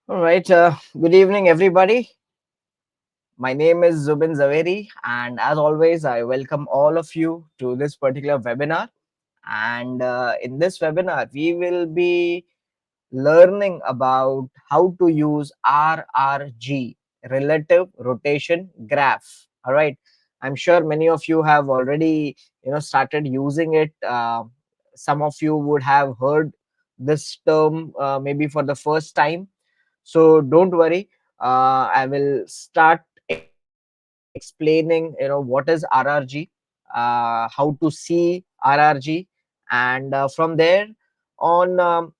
All right. Good evening, everybody. My name is Zubin Zaveri, and as always, I welcome all of you to this particular webinar. And in this webinar, we will be learning about how to use RRG, relative rotation graph. All right. I'm sure many of you have already, started using it. Some of you would have heard this term maybe for the first time, so don't worry. I will start explaining what is RRG, how to see RRG, and from there on,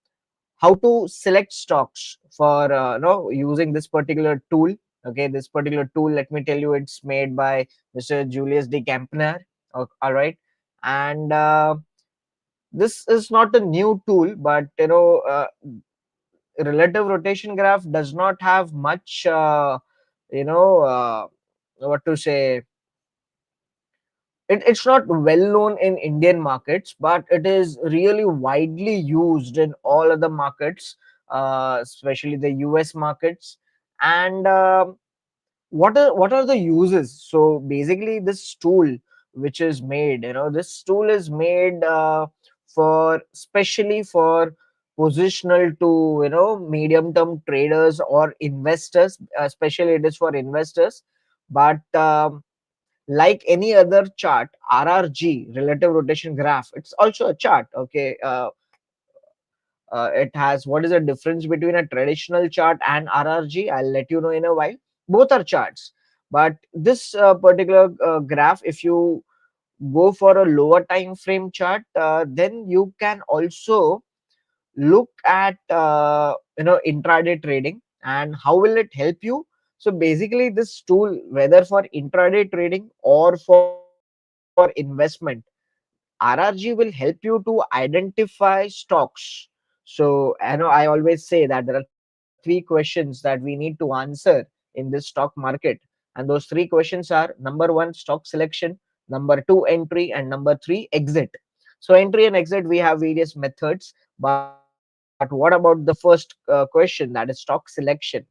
how to select stocks for using this particular tool. Okay, this particular tool, let me tell you, it's made by Mr. Julius de Campner. All right. And this is not a new tool, but relative rotation graph does not have much you know what to say, it's not well known in Indian markets, but it is really widely used in all other markets, especially the US markets. And what are the uses? So basically, this tool which is made, this tool is made for specially for positional to medium term traders or investors. Especially it is for investors. But like any other chart, RRG, relative rotation graph, it's also a chart. Okay. It has, what is the difference between a traditional chart and RRG? I'll let you know in a while. Both are charts, but this particular graph, if you go for a lower time frame chart, then you can also look at intraday trading. And how will it help you? So basically, this tool, whether for intraday trading or for investment, RRG will help you to identify stocks. So I know I always say that there are three questions that we need to answer in this stock market. And those three questions are: number one, stock selection; number two, entry; and number three, exit. So entry and exit, we have various methods. But what about the first question, that is stock selection?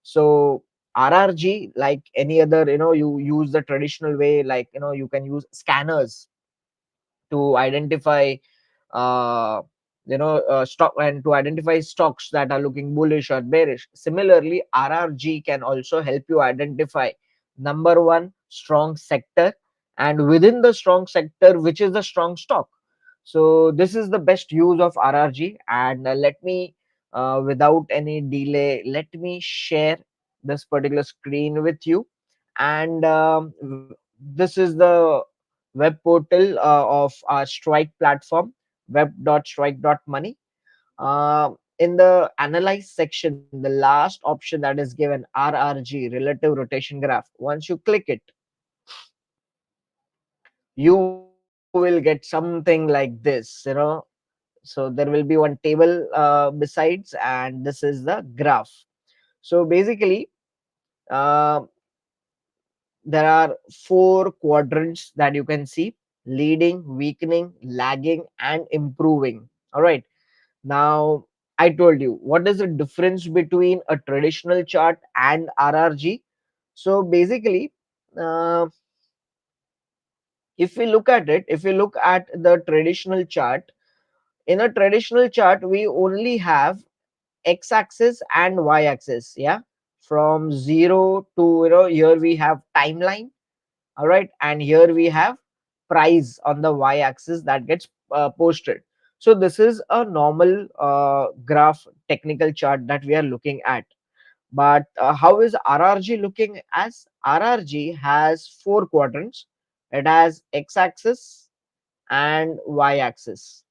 So RRG, like any other, you use the traditional way, like you can use scanners to identify stock, and to identify stocks that are looking bullish or bearish. Similarly, RRG can also help you identify, number one, strong sector, and within the strong sector, which is the strong stock. So this is the best use of RRG. And let me, without any delay, let me share this particular screen with you. And this is the web portal of our Strike platform, web.strike.money. In the analyze section, the last option that is given, RRG, relative rotation graph, once you click it, you will get something like this. So there will be one table besides, and this is the graph. So basically, uh, there are four quadrants that you can see: leading, weakening, lagging, and improving. All right. Now, I told you what is the difference between a traditional chart and RRG. So basically, uh, if we look at it, if we look at the traditional chart, in a traditional chart, we only have x-axis and y-axis. Yeah, from 0 to, here we have timeline. All right, and here we have price on the y-axis that gets posted. So this is a normal graph technical chart that we are looking at. But how is RRG looking? As RRG has four quadrants, it has x-axis and y-axis.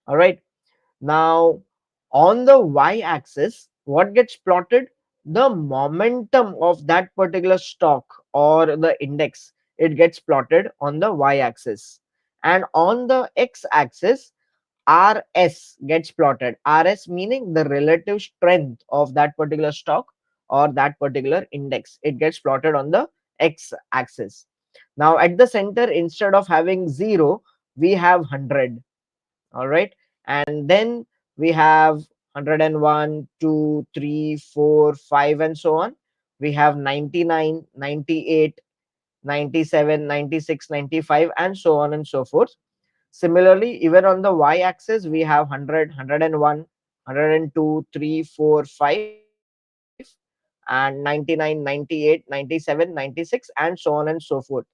All right. Now, on the y-axis, what gets plotted? The momentum of that particular stock or the index. It gets plotted on the y-axis. And on the x-axis, RS gets plotted. RS meaning the relative strength of that particular stock or that particular index. It gets plotted on the x-axis. Now, at the center, instead of having 0, we have 100. All right. And then we have 101, 2, 3, 4, 5, and so on. We have 99, 98, 97, 96, 95, and so on and so forth. Similarly, even on the y-axis, we have 100, 101, 102, 3, 4, 5, and 99, 98, 97, 96, and so on and so forth.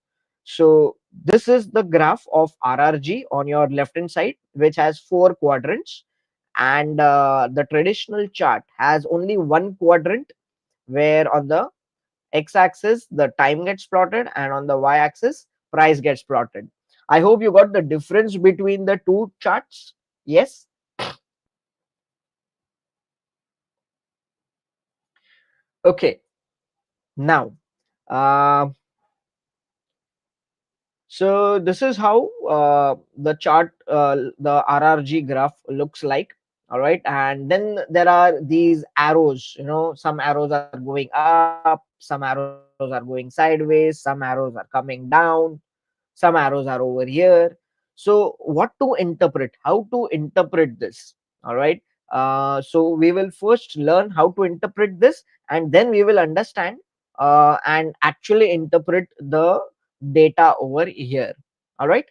So this is the graph of RRG on your left hand side, which has four quadrants, and the traditional chart has only one quadrant, where on the x-axis the time gets plotted and on the y-axis price gets plotted. I hope you got the difference between the two charts. Yes. Okay. Now, uh, so this is how the chart, the RRG graph looks like. All right, and then there are these arrows. Some arrows are going up, some arrows are going sideways, some arrows are coming down, some arrows are over here. So what to interpret, how to interpret this? All right, so we will first learn how to interpret this, and then we will understand and actually interpret the data over here. All right,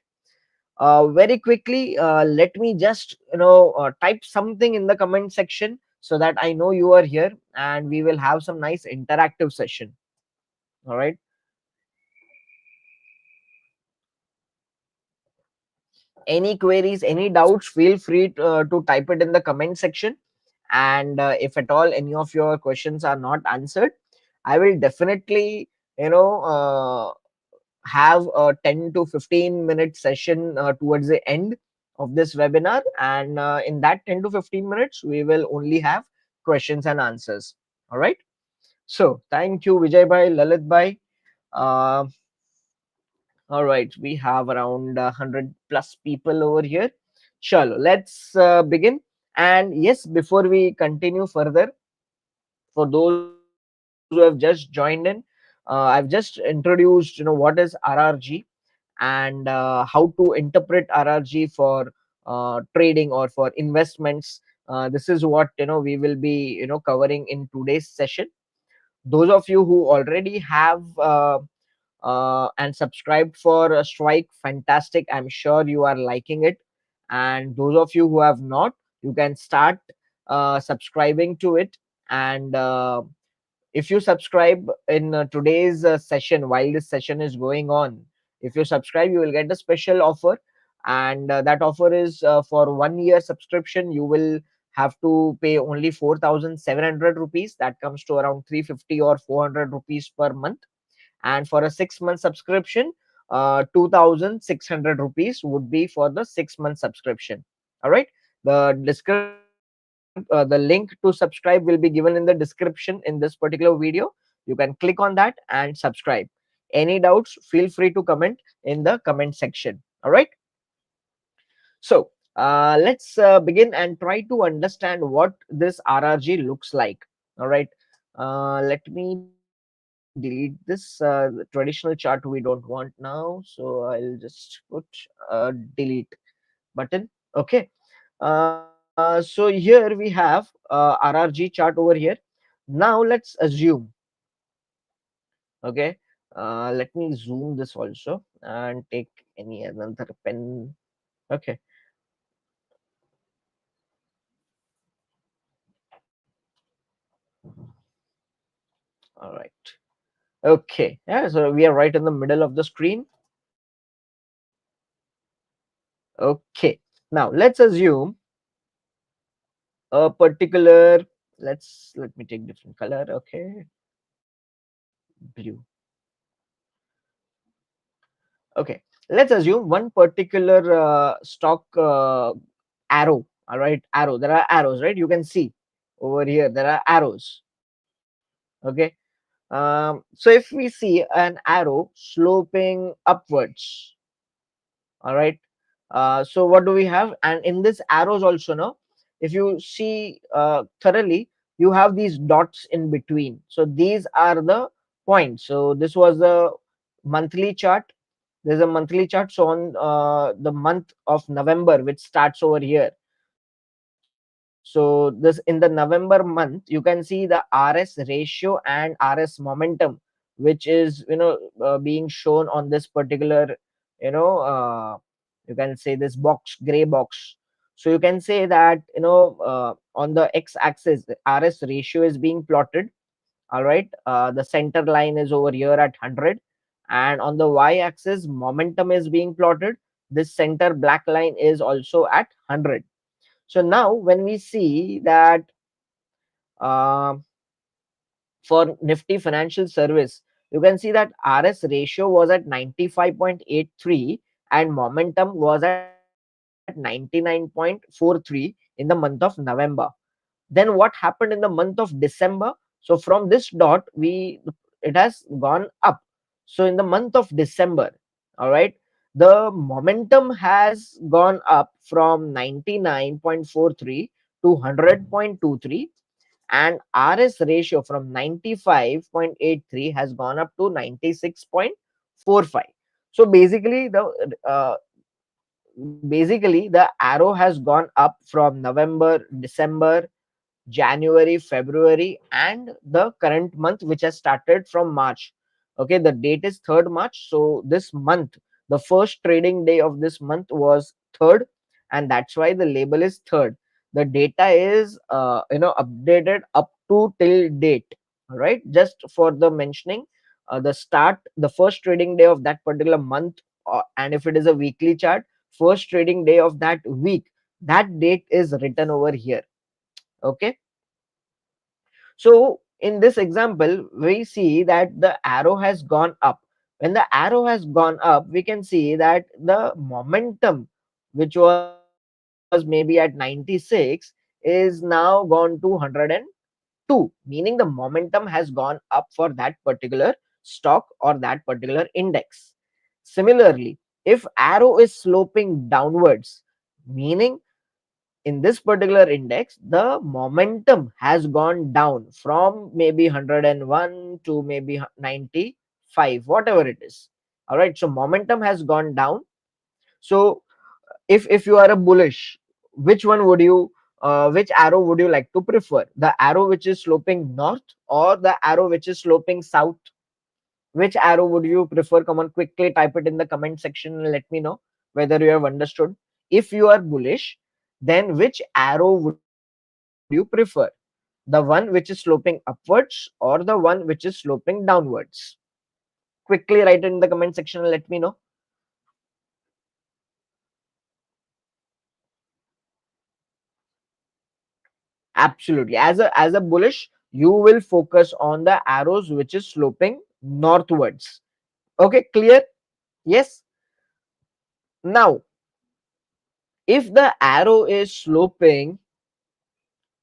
very quickly, let me just type something in the comment section so that I know you are here, and we will have some nice interactive session. All right, any queries, any doubts, feel free to type it in the comment section. And if at all any of your questions are not answered, I will definitely you know uh, have a 10 to 15 minute session towards the end of this webinar, and in that 10 to 15 minutes we will only have questions and answers. All right, so thank you, Vijay bhai, Lalit bhai. uh, all right, we have around 100 plus people over here. Chalo, let's begin. And yes, before we continue further, for those who have just joined in, I've just introduced, what is RRG and how to interpret RRG for trading or for investments. This is what we will be covering in today's session. Those of you who already have and subscribed for Strike, fantastic. I'm sure you are liking it. And those of you who have not, you can start subscribing to it. And if you subscribe in today's session, while this session is going on, if you subscribe, you will get a special offer. And that offer is for 1 year subscription. You will have to pay only 4,700 rupees. That comes to around 350 or 400 rupees per month. And for a 6 month subscription, 2,600 rupees would be for the 6 month subscription. All right, the link to subscribe will be given in the description in this particular video. You can click on that and subscribe. Any doubts, feel free to comment in the comment section. All right, so let's begin and try to understand what this RRG looks like. All right, let me delete this. The traditional chart we don't want now, so I'll just put a delete button. Okay. So here we have RRG chart over here. Now let's assume. Okay. Let me zoom this also and take any another pen. Okay. All right. Okay. Yeah. So we are right in the middle of the screen. Okay. Now let's assume a particular. Let me take different color. Okay. Blue. Okay. Let's assume one particular stock arrow. All right. Arrow. There are arrows, right? You can see over here. There are arrows. Okay. So if we see an arrow sloping upwards, all right. So what do we have? And in this arrows also, no, if you see thoroughly, you have these dots in between. So these are the points. So this was the monthly chart. There's a monthly chart. So on the month of November, which starts over here. So So this in the November month, you can see the RS ratio and RS momentum, which is being shown on this particular you know you can say this box, gray box. So you can say that on the x-axis, the RS ratio is being plotted. All right, the center line is over here at 100, and on the y-axis, momentum is being plotted. This center black line is also at 100. So now when we see that uh, for Nifty Financial Service, you can see that RS ratio was at 95.83 and momentum was at 99.43 in the month of November. Then what happened in the month of December? So from this dot, it has gone up. So in the month of December, all right, the momentum has gone up from 99.43 to 100.23, and RS ratio from 95.83 has gone up to 96.45. So basically the arrow has gone up from November, December, January, February, and the current month, which has started from March. Okay, the date is 3rd March. So this month, the first trading day of this month was 3rd, and that's why the label is 3rd. The data is updated up to till date. All right, just for the mentioning, the first trading day of that particular month, and if it is a weekly chart, first trading day of that week, that date is written over here. Okay, so in this example, we see that the arrow has gone up. When the arrow has gone up, we can see that the momentum, which was maybe at 96, is now gone to 102, meaning the momentum has gone up for that particular stock or that particular index. Similarly, if arrow is sloping downwards, meaning in this particular index, the momentum has gone down from maybe 101 to maybe 95, whatever it is. All right, so momentum has gone down. So if you are a bullish, which one would you which arrow would you like to prefer, the arrow which is sloping north or the arrow which is sloping south? Which arrow would you prefer? Come on, quickly type it in the comment section and let me know whether you have understood. If you are bullish, then which arrow would you prefer? The one which is sloping upwards or the one which is sloping downwards? Quickly write it in the comment section and let me know. Absolutely. As a bullish, you will focus on the arrows which is sloping northwards. Okay, clear? Yes. Now, if the arrow is sloping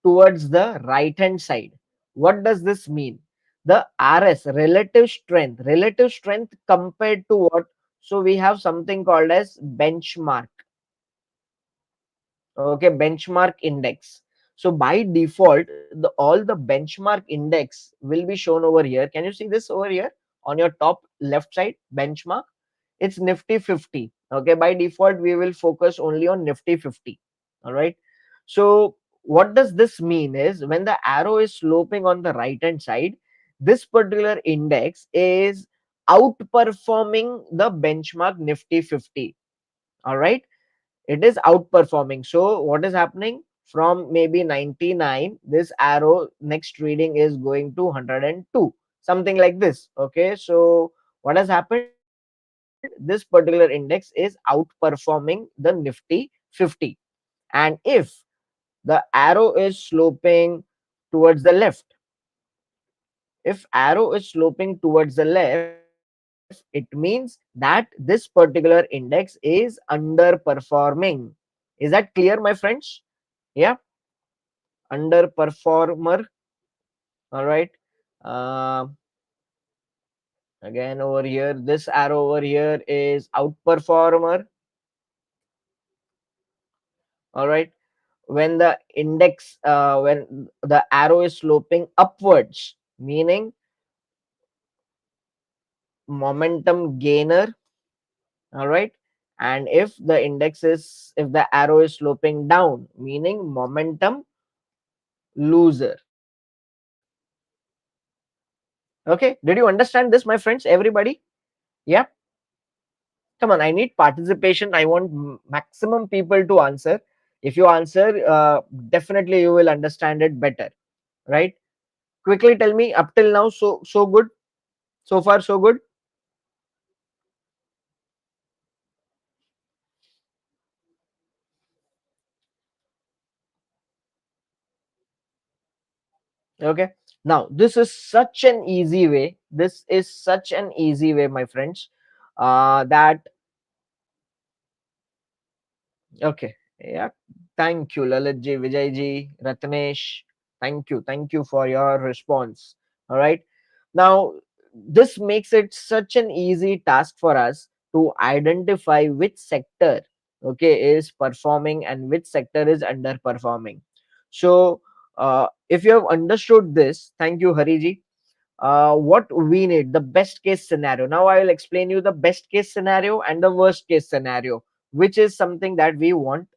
towards the right hand side, what does this mean? The RS, relative strength compared to what? So we have something called as benchmark. Okay, benchmark index. So by default, all the benchmark index will be shown over here. Can you see this over here on your top left side? Benchmark, it's Nifty 50. Okay, by default we will focus only on Nifty 50. All right, so what does this mean is when the arrow is sloping on the right hand side, this particular index is outperforming the benchmark Nifty 50. All right, it is outperforming. So what is happening? From maybe 99, this arrow next reading is going to 102, something like this. Okay, so what has happened? This particular index is outperforming the Nifty 50. And if the arrow is sloping towards the left, if arrow is sloping towards the left, it means that this particular index is underperforming. Is that clear, my friends? Yeah, underperformer. All right. Uh, Again over here, this arrow over here is outperformer. All right. When the index, when the arrow is sloping upwards, meaning momentum gainer. All right, and if the arrow is sloping down, meaning momentum loser. Okay, did you understand this, my friends? Everybody? Yeah. Come on, I need participation. I want maximum people to answer. If you answer, definitely you will understand it better, right? Quickly tell me up till now. So good. So far, so good. Okay. Now this is such an easy way. This is such an easy way, my friends. That Okay. Yeah. Thank you, Lalit ji, Vijay ji, Ratnesh. Thank you for your response. All right. Now, this makes it such an easy task for us to identify which sector, okay, is performing and which sector is underperforming. So, if you have understood this, thank you, Hariji. What we need, the best case scenario. Now, I will explain you the best case scenario and the worst case scenario, which is something that we want,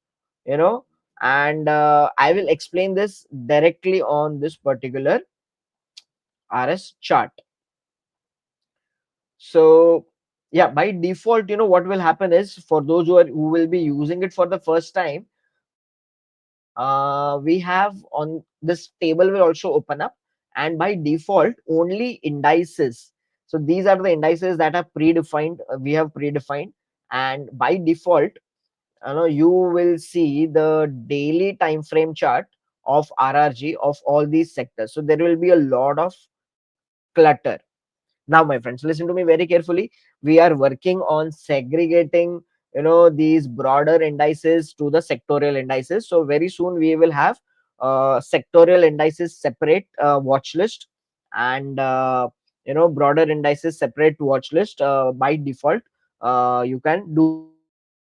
you know and I will explain this directly on this particular rs chart. So yeah, by default, what will happen is, for those who will be using it for the first time, we have on this table will also open up, and by default only indices. So these are the indices that are predefined, we have predefined. And by default, you will see the daily time frame chart of RRG of all these sectors. So there will be a lot of clutter. Now, my friends, listen to me very carefully. We are working on segregating, these broader indices to the sectorial indices. So very soon we will have sectorial indices separate watch list, and broader indices separate watch list by default. You can do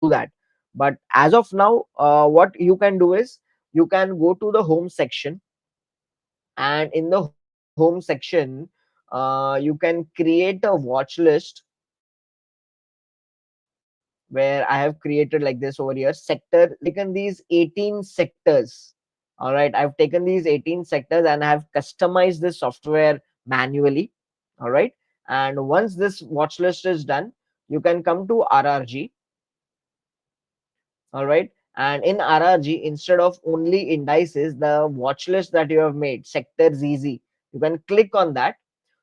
that. But as of now, what you can do is, you can go to the home section, and in the home section, you can create a watch list where I have created like this over here. Taken these 18 sectors. All right, I've taken these 18 sectors and I have customized this software manually. All right, and once this watch list is done, you can come to RRG. All right, and in RRG, instead of only indices, the watch list that you have made, sectors easy, you can click on that.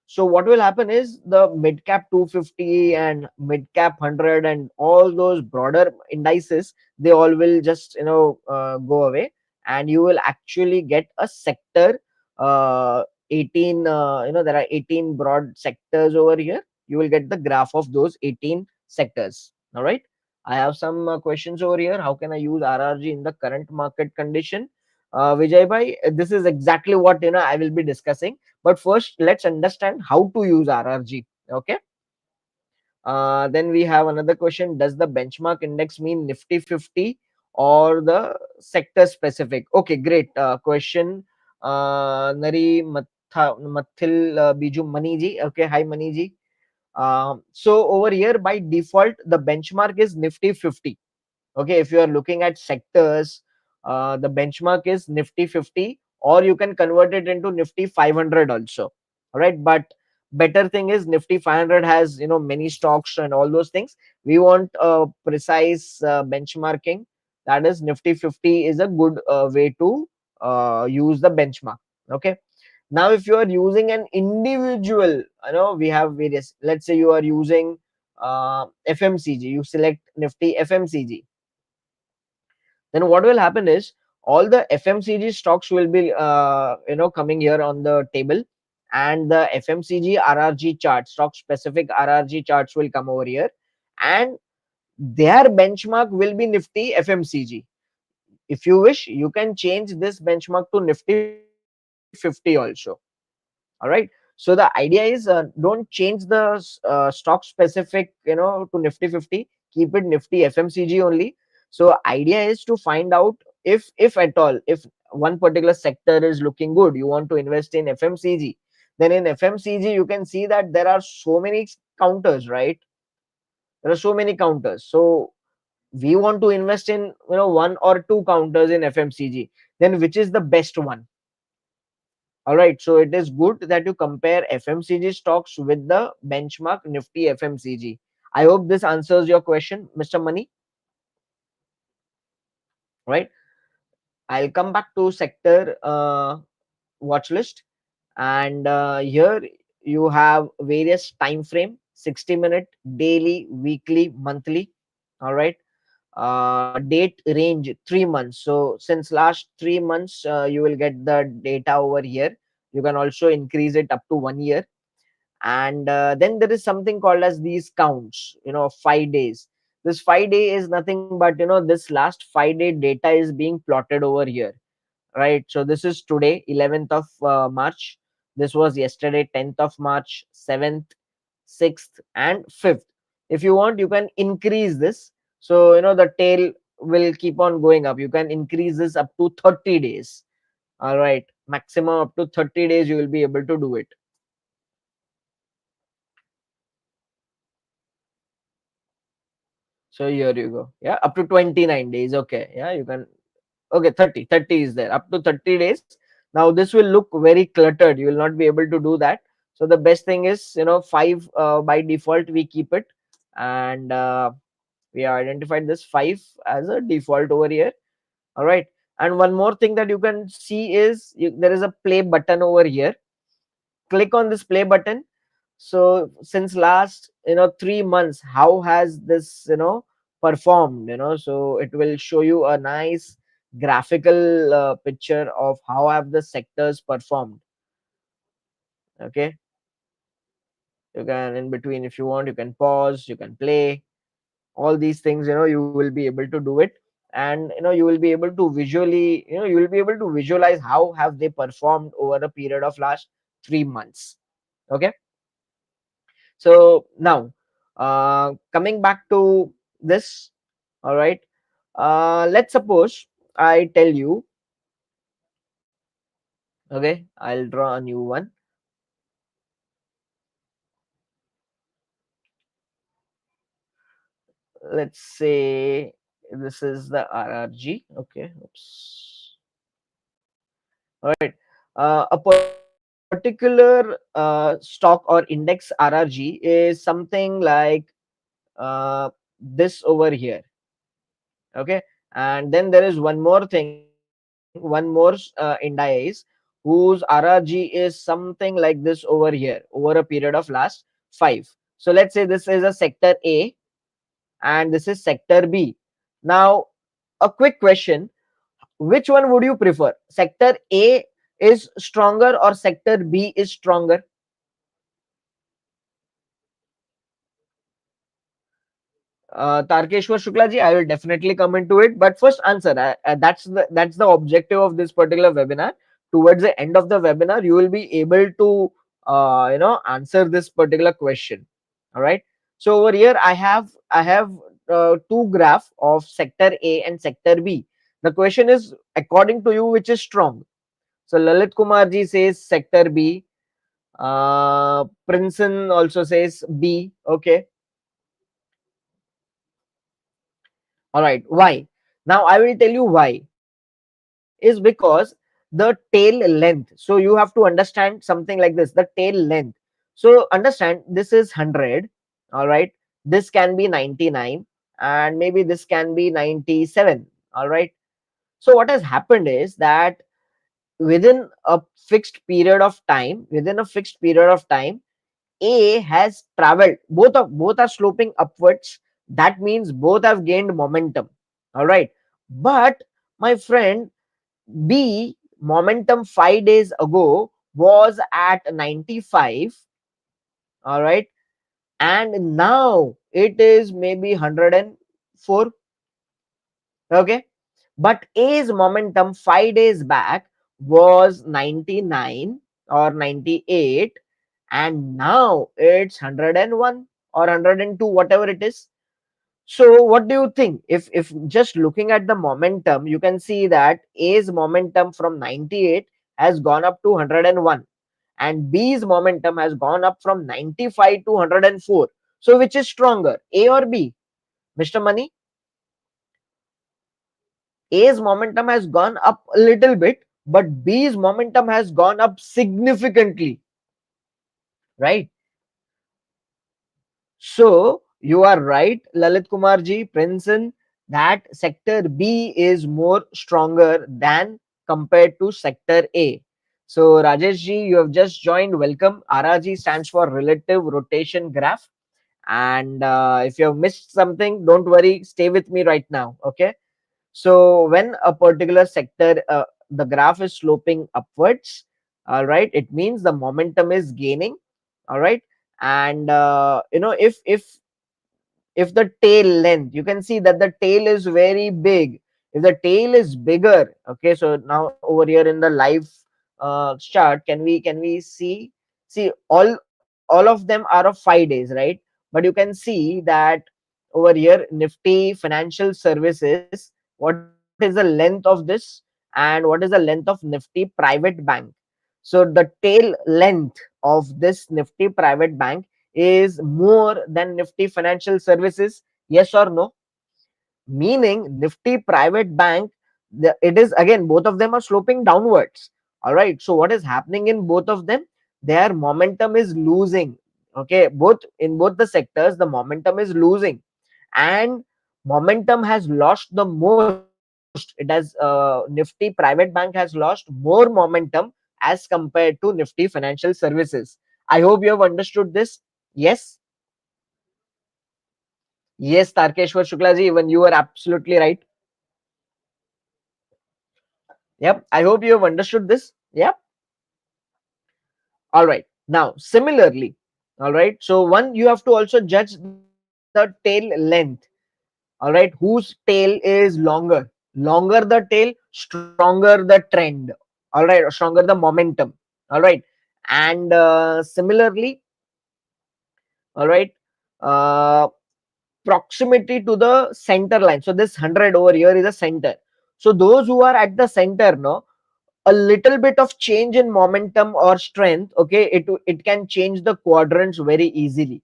So what will happen is, the mid cap 250 and mid cap 100 and all those broader indices, they all will just go away, and you will actually get a sector. 18 there are 18 broad sectors over here. You will get the graph of those 18 sectors. All right, I have some questions over here. How can I use RRG in the current market condition? Vijay bhai, this is exactly what I will be discussing. But first, let's understand how to use RRG. Okay. Then we have another question. Does the benchmark index mean Nifty 50 or the sector specific? Okay, great question. Nari Mathil Biju Maniji. Okay, hi Maniji. So over here, by default, the benchmark is Nifty 50. Okay, if you are looking at sectors, the benchmark is Nifty 50, or you can convert it into Nifty 500 also. All right, but better thing is Nifty 500 has many stocks and all those things. We want precise benchmarking. That is, Nifty 50 is a good way to use the benchmark. Okay. Now, if you are using an individual, we have various. Let's say you are using FMCG. You select Nifty FMCG. Then what will happen is, all the FMCG stocks will be coming here on the table, and the FMCG RRG chart, stock specific RRG charts, will come over here, and their benchmark will be Nifty FMCG. If you wish, you can change this benchmark to Nifty 50 also. All right, so the idea is, don't change the stock specific to Nifty 50. Keep it Nifty FMCG only. So idea is to find out, if at all, if one particular sector is looking good, you want to invest in FMCG. Then in FMCG, you can see that there are so many counters, right? There are so many counters. So we want to invest in one or two counters in FMCG. Then which is the best one? All right, so it is good that you compare FMCG stocks with the benchmark Nifty FMCG. I hope this answers your question, Mr. Money. Right? I'll come back to sector watch list, and here you have various time frame: 60-minute, daily, weekly, monthly. All right. Date range 3 months. So since last 3 months, you will get the data over here. You can also increase it up to 1 year. And then there is something called as these counts, 5 days. This 5 day is nothing but, this last 5 day data is being plotted over here, right? So this is today, 11th of March. This was yesterday, 10th of March, 7th, 6th, and 5th. If you want, you can increase this. So, the tail will keep on going up. You can increase this up to 30 days. All right. Maximum up to 30 days, you will be able to do it. So here you go. Yeah. Up to 29 days. Okay. Yeah. You can. Okay. 30 is there. Up to 30 days. Now, this will look very cluttered. You will not be able to do that. So the best thing is, five by default, we keep it. And we have identified this 5 as a default over here. All right. And one more thing that you can see is there is a play button over here. Click on this play button. So since last 3 months, how has this performed? So it will show you a nice graphical picture of how have the sectors performed. Okay. You can, in between, if you want, you can pause, you can play. All these things, you will be able to do it. And you will be able to visually, you will be able to visualize how have they performed over a period of last 3 months. Okay. So now, coming back to this. All right. Let's suppose I tell you. Okay, I'll draw a new one. Let's say this is the RRG. Okay. Oops. All right. A particular stock or index RRG is something like this over here. Okay. And then there is one more thing, one more indice whose RRG is something like this over here over a period of last 5. So let's say this is a sector A and this is sector B. Now, a quick question: which one would you prefer? Sector A is stronger or sector B is stronger? Tarkeshwar Shukla ji, I will definitely come into it. But first answer. That's the objective of this particular webinar. Towards the end of the webinar, you will be able to answer this particular question. All right. So over here, I have two graph of sector A and sector B. The question is, according to you, which is strong? So Lalit Kumar ji says sector B. Princeton also says B. Okay. All right. Why? Now I will tell you why. Is because the tail length. So you have to understand something like this: the tail length. So understand, this is 100. All right. This can be 99, and maybe this can be 97. All right. So what has happened is that within a fixed period of time, A has traveled. Both are sloping upwards. That means both have gained momentum. All right. But my friend, B momentum 5 days ago was at 95. All right. And now it is maybe 104. Okay. But A's momentum 5 days back was 99 or 98, and now it's 101 or 102, whatever it is. So what do you think? If just looking at the momentum, you can see that A's momentum from 98 has gone up to 101, and B's momentum has gone up from 95 to 104. So which is stronger, A or B, Mr. Money? A's momentum has gone up a little bit, but B's momentum has gone up significantly, right? So you are right, Lalit Kumar ji, Princeton, that sector B is more stronger than compared to sector A. So Rajesh ji, you have just joined. Welcome. RRG stands for relative rotation graph. And if you have missed something, don't worry. Stay with me right now. Okay. So when a particular sector, the graph is sloping upwards, all right, it means the momentum is gaining, all right. And if the tail length, you can see that the tail is very big. If the tail is bigger, okay, so now over here in the live chart, can we see all of them are of 5 days, right? But you can see that over here Nifty Financial Services, what is the length of this and what is the length of Nifty Private Bank. So the tail length of this Nifty Private Bank is more than Nifty Financial Services. Yes or no? Meaning Nifty Private Bank, it is again, both of them are sloping downwards. All right. So what is happening in both of them? Their momentum is losing. Okay, both in both the sectors, the momentum is losing, and momentum has lost the most. It has Nifty Private Bank has lost more momentum as compared to Nifty Financial Services. I hope you have understood this. Yes. Yes, Tarkeshwar Shukla ji, even you are absolutely right. Yep. I hope you have understood this. Yep. All right. Now, similarly, all right. So, one, you have to also judge the tail length. All right. Whose tail is longer? Longer the tail, stronger the trend. All right. Or stronger the momentum. All right. And similarly, all right. Uh, Proximity to the center line. So, this 100 over here is a center. So, those who are at the center, no, a little bit of change in momentum or strength, okay, it can change the quadrants very easily.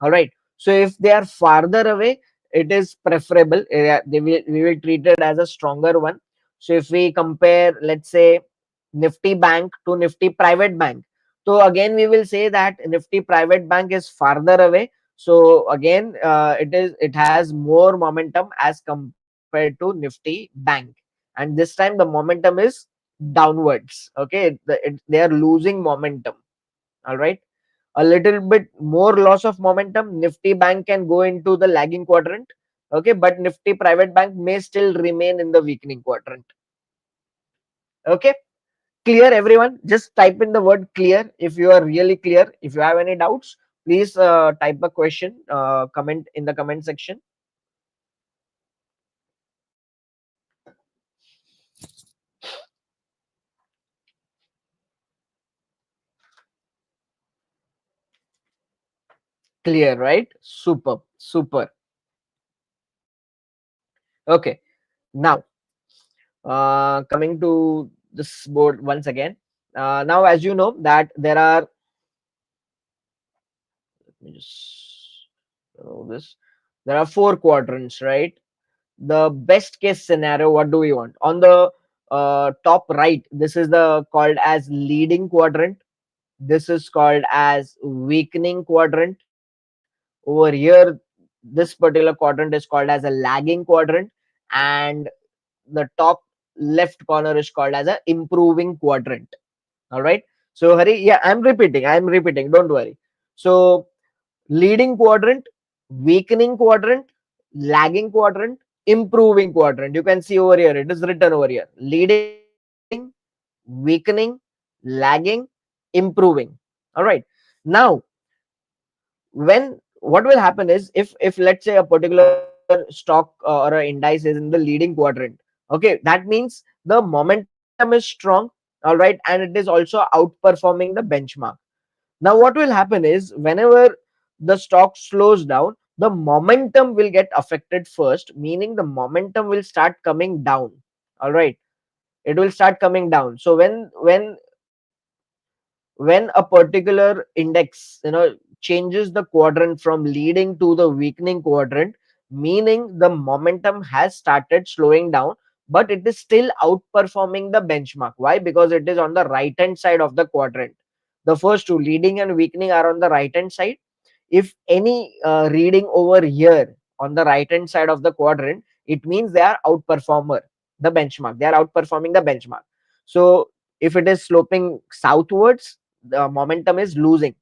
All right. So if they are farther away, it is preferable. We will treat it as a stronger one. So if we compare, let's say, Nifty Bank to Nifty Private Bank, so again we will say that Nifty Private Bank is farther away. So again, it has more momentum as compared to Nifty Bank, and this time the momentum is downwards. Okay, they are losing momentum. All right, a little bit more loss of momentum, Nifty Bank can go into the lagging quadrant. Okay, but Nifty Private Bank may still remain in the weakening quadrant. Okay, clear everyone? Just type in the word clear if you are really clear. If you have any doubts, please type a question, comment in the comment section. Clear, right? Super, super. Okay, now coming to this board once again. Now, as you know, that there are, let me just know this. There are 4 quadrants, right? The best case scenario, what do we want? On the top right, this is the called as leading quadrant. This is called as weakening quadrant. Over here, this particular quadrant is called as a lagging quadrant, and the top left corner is called as a improving quadrant. All right. So Hari, yeah, I'm repeating, don't worry. So leading quadrant, weakening quadrant, lagging quadrant, improving quadrant. You can see over here, it is written over here: leading, weakening, lagging, improving. All right. Now, when what will happen is, if let's say a particular stock or an index is in the leading quadrant, okay, that means the momentum is strong. All right, and it is also outperforming the benchmark. Now, what will happen is, whenever the stock slows down, the momentum will get affected first, meaning the momentum will start coming down. All right, it will start coming down. So when a particular index, changes the quadrant from leading to the weakening quadrant, meaning the momentum has started slowing down. but it is still outperforming the benchmark. Why? Because it is on the right hand side of the quadrant. The first two, leading and weakening, are on the right hand side. If any reading over here on the right hand side of the quadrant, it means they are outperformer the benchmark, they are outperforming the benchmark. So if it is sloping southwards, the momentum is losing.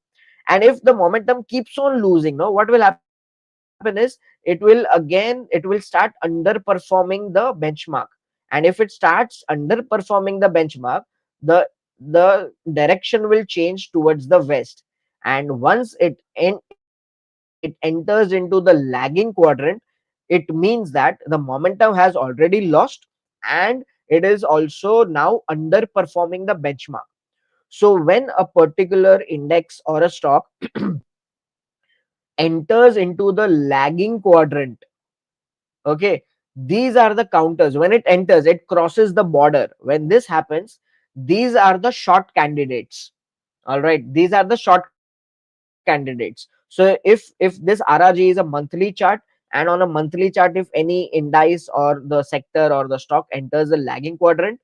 And if the momentum keeps on losing, no, what will happen is it will start underperforming the benchmark. And if it starts underperforming the benchmark, the direction will change towards the west. And once it enters into the lagging quadrant, it means that the momentum has already lost, and it is also now underperforming the benchmark. So when a particular index or a stock enters into the lagging quadrant, okay, these are the counters. When it enters, it crosses the border. When this happens, these are the short candidates. All right, these are the short candidates. So if this RRG is a monthly chart, and on a monthly chart, if any indice or the sector or the stock enters the lagging quadrant,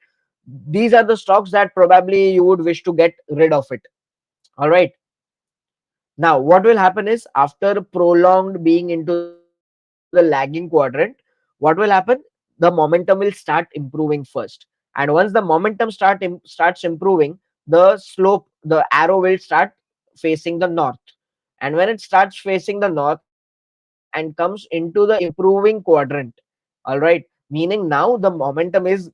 these are the stocks that probably you would wish to get rid of it. All right. Now, what will happen is, after prolonged being into the lagging quadrant, what will happen? The momentum will start improving first. And once the momentum starts improving, the slope, the arrow will start facing the north. And when it starts facing the north and comes into the improving quadrant, all right, meaning now the momentum is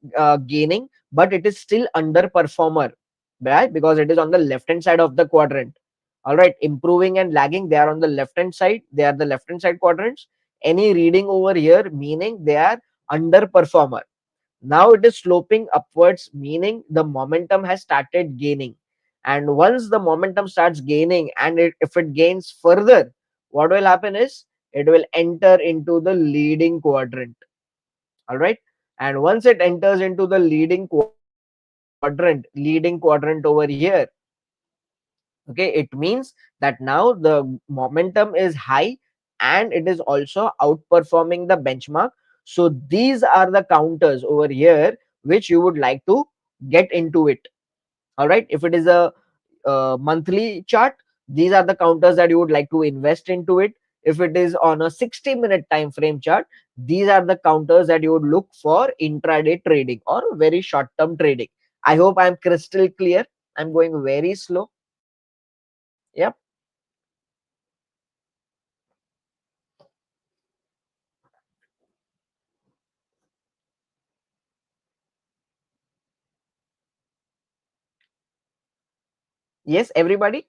gaining, but it is still underperformer. Right? Because it is on the left hand side of the quadrant. All right, improving and lagging, they are on the left hand side, they are the left hand side quadrants. Any reading over here, meaning they are underperformer. Now it is sloping upwards, meaning the momentum has started gaining. And once the momentum starts gaining, and if it gains further, what will happen is, it will enter into the leading quadrant. All right. And once it enters into the leading quadrant over here, okay, it means that now the momentum is high, and it is also outperforming the benchmark. So these are the counters over here which you would like to get into it. All right, if it is a monthly chart, these are the counters that you would like to invest into it. If it is on a 60-minute time frame chart, these are the counters that you would look for intraday trading or very short term trading. I hope I'm crystal clear. I'm going very slow. Yep. Yes, everybody.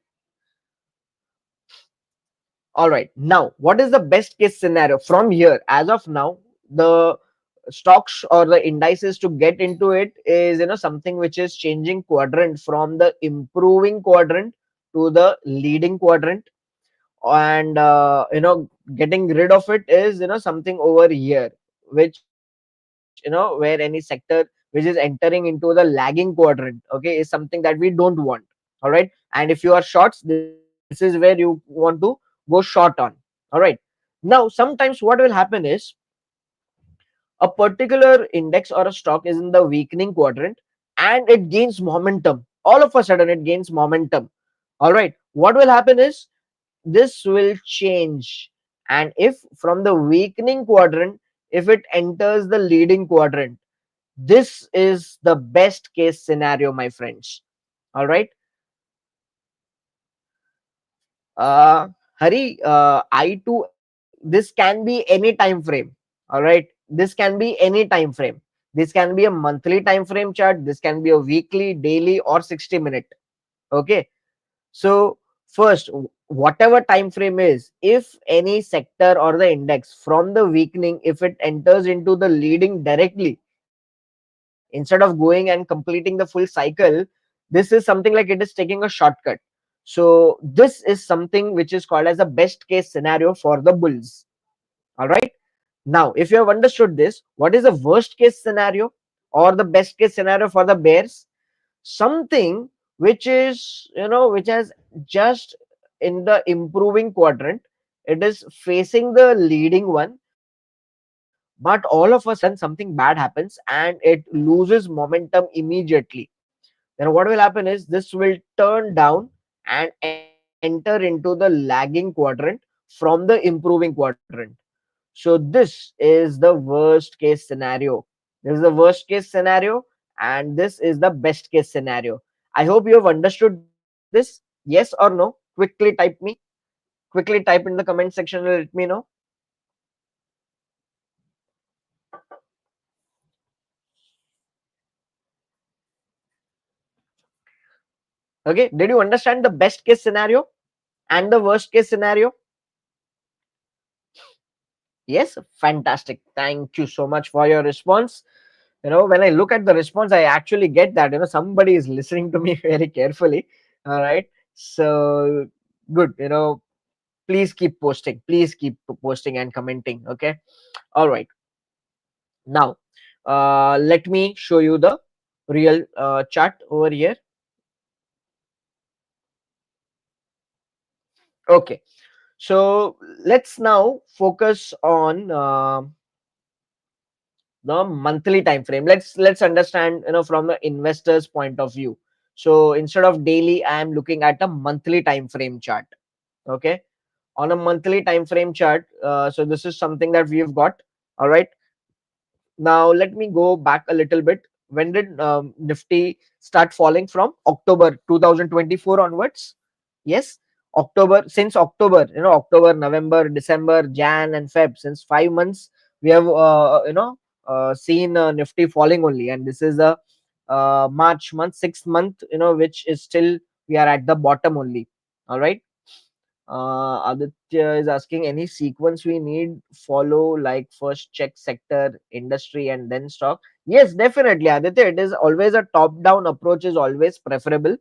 All right. Now, what is the best case scenario from here? As of now, the stocks or the indices to get into it is, something which is changing quadrant from the improving quadrant to the leading quadrant. And getting rid of it is, something over here, which, where any sector which is entering into the lagging quadrant, okay, is something that we don't want. All right. And if you are shorts, this is where you want to go short on. All right. Now sometimes what will happen is, a particular index or a stock is in the weakening quadrant, and it gains momentum. All of a sudden it gains momentum. All right, what will happen is, this will change. And if from the weakening quadrant, if it enters the leading quadrant, this is the best case scenario, my friends. All right. uh Hari, this can be any time frame. All right, this can be any time frame. This can be a monthly time frame chart, this can be a weekly, daily, or 60-minute. Okay. So first, whatever time frame is, if any sector or the index from the weakening, if it enters into the leading directly, instead of going and completing the full cycle, this is something like it is taking a shortcut. So this is something which is called as a best case scenario for the bulls. All right. Now, if you have understood this, what is the worst case scenario or the best case scenario for the bears? Something which is, which has just in the improving quadrant, it is facing the leading one, but but all of a sudden something bad happens and it loses momentum immediately. Then what will happen is this will turn down and enter into the lagging quadrant from the improving quadrant. So this is the worst case scenario. This is the worst case scenario, and this is the best case scenario. I hope you have understood this. Yes or no? Quickly type me. Quickly type in the comment section and let me know. Okay. Did you understand the best case scenario and the worst case scenario? Yes, fantastic. Thank you so much for your response. When I look at the response, I actually get that somebody is listening to me very carefully. All right. So good. Please keep posting. Please keep posting and commenting. Okay. All right. Now, let me show you the real chart over here. Okay. So let's now focus on the monthly time frame. Let's understand from the investor's point of view. So instead of daily, I am looking at a monthly time frame chart. Okay. On a monthly time frame chart, so this is something that we've got. All right. Now let me go back a little bit. When did Nifty start falling? From October 2024 onwards. Yes, October. Since October, October, November, December, Jan, and Feb. Since 5 months, we have seen Nifty falling only, and this is a March month, 6th month. Which is still we are at the bottom only. All right. Aditya is asking any sequence we need follow, like first check sector, industry, and then stock. Yes, definitely, Aditya. It is always a top-down approach is always preferable.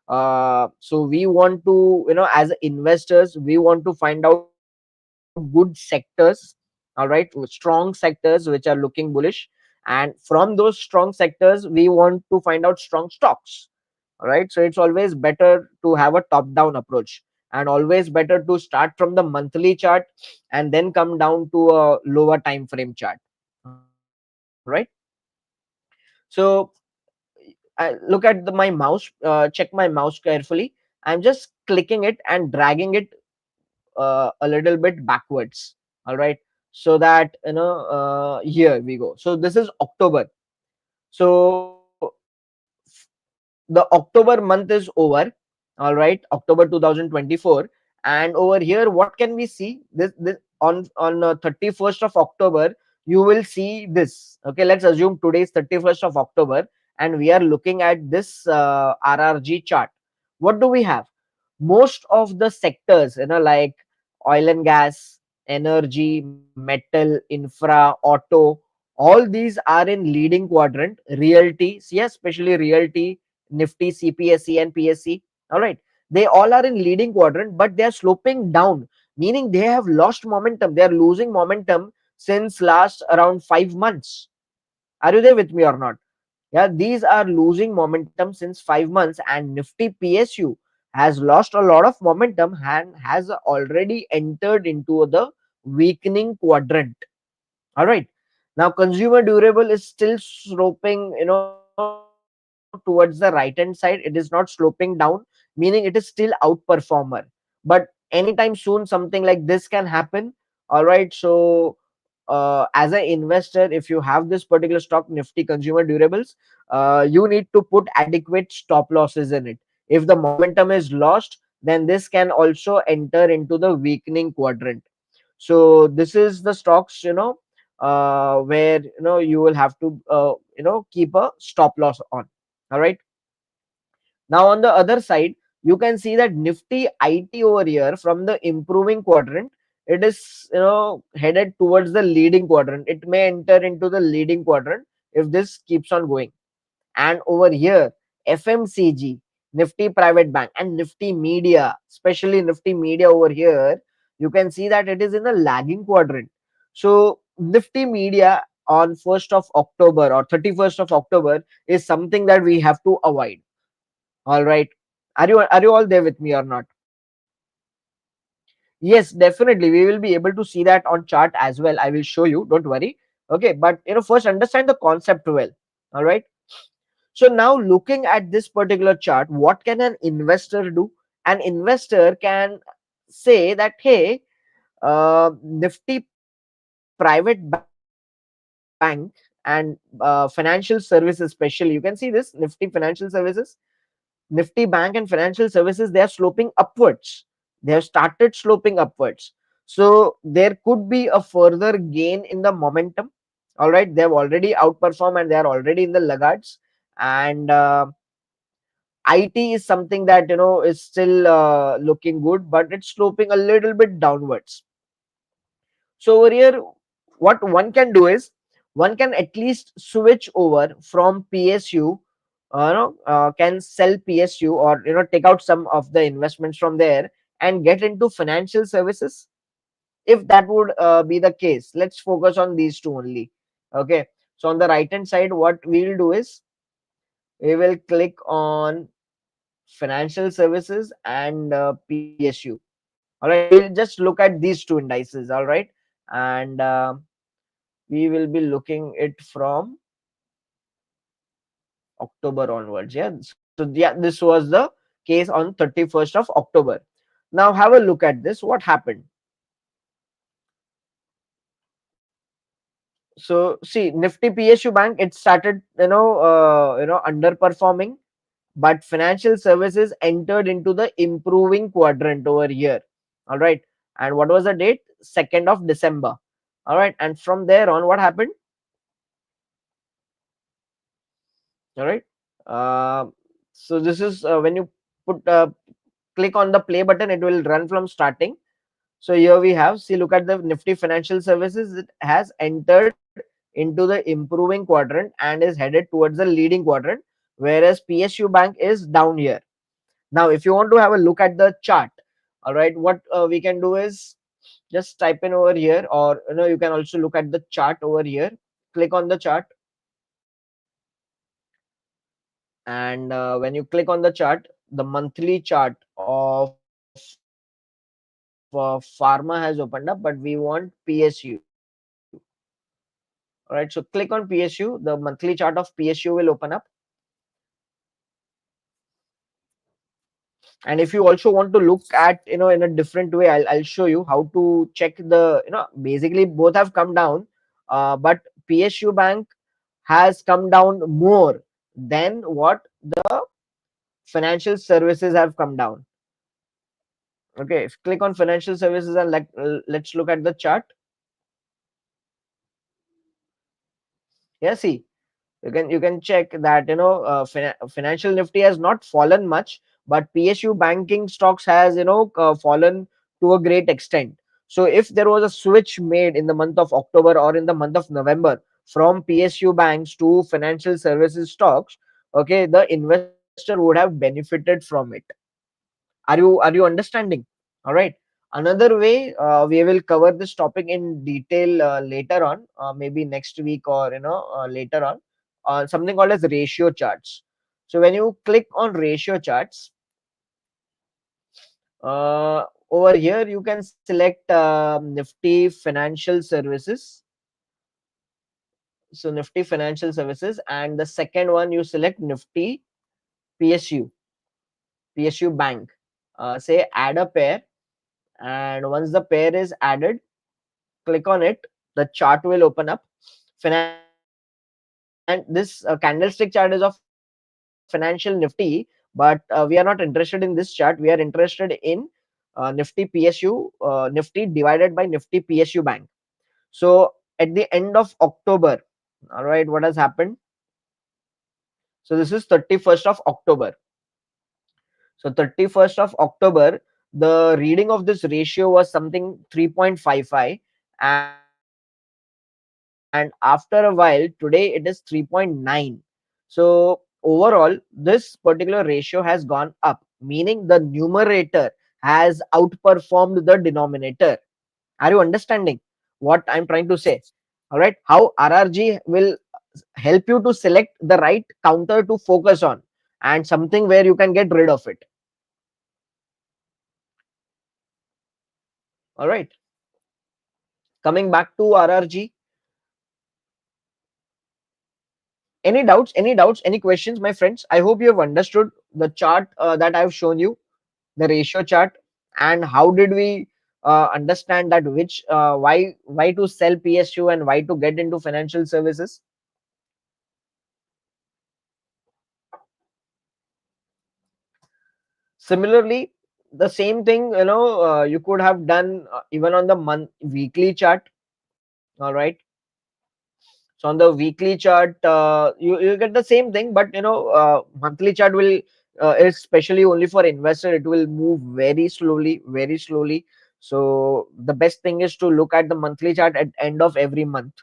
So we want to, as investors, we want to find out good sectors, all right, strong sectors which are looking bullish, and from those strong sectors, we want to find out strong stocks. All right, so it's always better to have a top down approach, and always better to start from the monthly chart and then come down to a lower time frame chart. All right. So I look at my mouse, check my mouse carefully. I'm just clicking it and dragging it a little bit backwards. All right, so that here we go. So this is October. So the October month is over. All right, October 2024, and over here, what can we see? This on 31st of October, you will see this. Okay, let's assume today is 31st of October, and we are looking at this RRG chart. What do we have? Most of the sectors, like oil and gas, energy, metal, infra, auto, all these are in leading quadrant. Realty, yes, especially realty, Nifty, CPSE, and PSC. All right, they all are in leading quadrant, but they are sloping down, meaning they have lost momentum. They are losing momentum since last around 5 months. Are you there with me or not? Yeah, these are losing momentum since 5 months, and Nifty PSU has lost a lot of momentum and has already entered into the weakening quadrant. All right. Now, consumer durable is still sloping, towards the right hand side. It is not sloping down, meaning it is still outperformer. But anytime soon, something like this can happen. All right. So, as an investor, if you have this particular stock, Nifty Consumer Durables, you need to put adequate stop losses in it. If the momentum is lost, then this can also enter into the weakening quadrant. So this is the stocks, where you will have to keep a stop loss on. All right. Now on the other side, you can see that Nifty IT over here from the improving quadrant, it is headed towards the leading quadrant. It may enter into the leading quadrant if this keeps on going. And over here, FMCG, Nifty Private Bank, and Nifty Media, especially Nifty Media over here, you can see that it is in the lagging quadrant. So Nifty Media on 1st of October or 31st of October is something that we have to avoid. All right. Are you all there with me or not? Yes, definitely. We will be able to see that on chart as well. I will show you. Don't worry. Okay, but first understand the concept well. All right. So now looking at this particular chart, what can an investor do? An investor can say that, hey, Nifty Private Bank and financial services, especially, you can see this Nifty Financial Services, Nifty Bank and financial services, they are sloping upwards. They have started sloping upwards. So there could be a further gain in the momentum. All right, they have already outperformed and they are already in the laggards. And IT is something that is still looking good, but it's sloping a little bit downwards. So over here, what one can do is one can at least switch over from PSU, can sell PSU, or take out some of the investments from there and get into financial services. If that would be the case, let's focus on these two only. Okay. So on the right hand side, what we'll do is we will click on financial services and PSU. All right. We'll just look at these two indices. All right. And we will be looking it from October onwards. Yeah. So yeah, this was the case on 31st of October. Now have a look at this. What happened? So see, Nifty PSU Bank, it started underperforming, but financial services entered into the improving quadrant over here. All right. And what was the date? 2nd of December. All right. And from there on, what happened? All right. Uh, so this is when you put click on the play button, it will run from starting. So here we have, see, look at the Nifty Financial Services. It has entered into the improving quadrant and is headed towards the leading quadrant, whereas PSU Bank is down here. Now, if you want to have a look at the chart, all right, what we can do is just type in over here, or you can also look at the chart over here. Click on the chart, and when you click on the chart, the monthly chart of pharma has opened up, but we want PSU. All right, so click on PSU. The monthly chart of PSU will open up. And if you also want to look at in a different way, I'll show you how to check the basically both have come down, but PSU Bank has come down more than what the financial services have come down. Okay, if click on financial services and let's look at the chart. Yeah, see, you can check that financial Nifty has not fallen much, but PSU banking stocks has fallen to a great extent. So if there was a switch made in the month of October or in the month of November from PSU banks to financial services stocks, okay, the investor would have benefited from it. Are you understanding? All right. Another way, we will cover this topic in detail later on, maybe next week, or later on something called as ratio charts. So when you click on ratio charts, over here you can select Nifty Financial Services. So Nifty Financial Services, and the second one you select Nifty PSU, PSU Bank. Say add a pair, and once the pair is added, click on it, the chart will open up. This candlestick chart is of financial Nifty, but we are not interested in this chart. We are interested in Nifty PSU, Nifty divided by Nifty PSU Bank. So at the end of October, all right, what has happened? So this is 31st of October. So 31st of October, the reading of this ratio was something 3.55, and after a while, today it is 3.9. So overall, this particular ratio has gone up, meaning the numerator has outperformed the denominator. Are you understanding what I'm trying to say? All right. How RRG will help you to select the right counter to focus on, and something where you can get rid of it. All right. Coming back to RRG. Any doubts, any questions, my friends? I hope you have understood the chart that I've shown you, the ratio chart, and how did we understand that which why to sell PSU and why to get into financial services. Similarly, the same thing, you could have done even on the month weekly chart. All right. So on the weekly chart, you get the same thing, but monthly chart will is especially only for investor. It will move very slowly, very slowly. So the best thing is to look at the monthly chart at end of every month.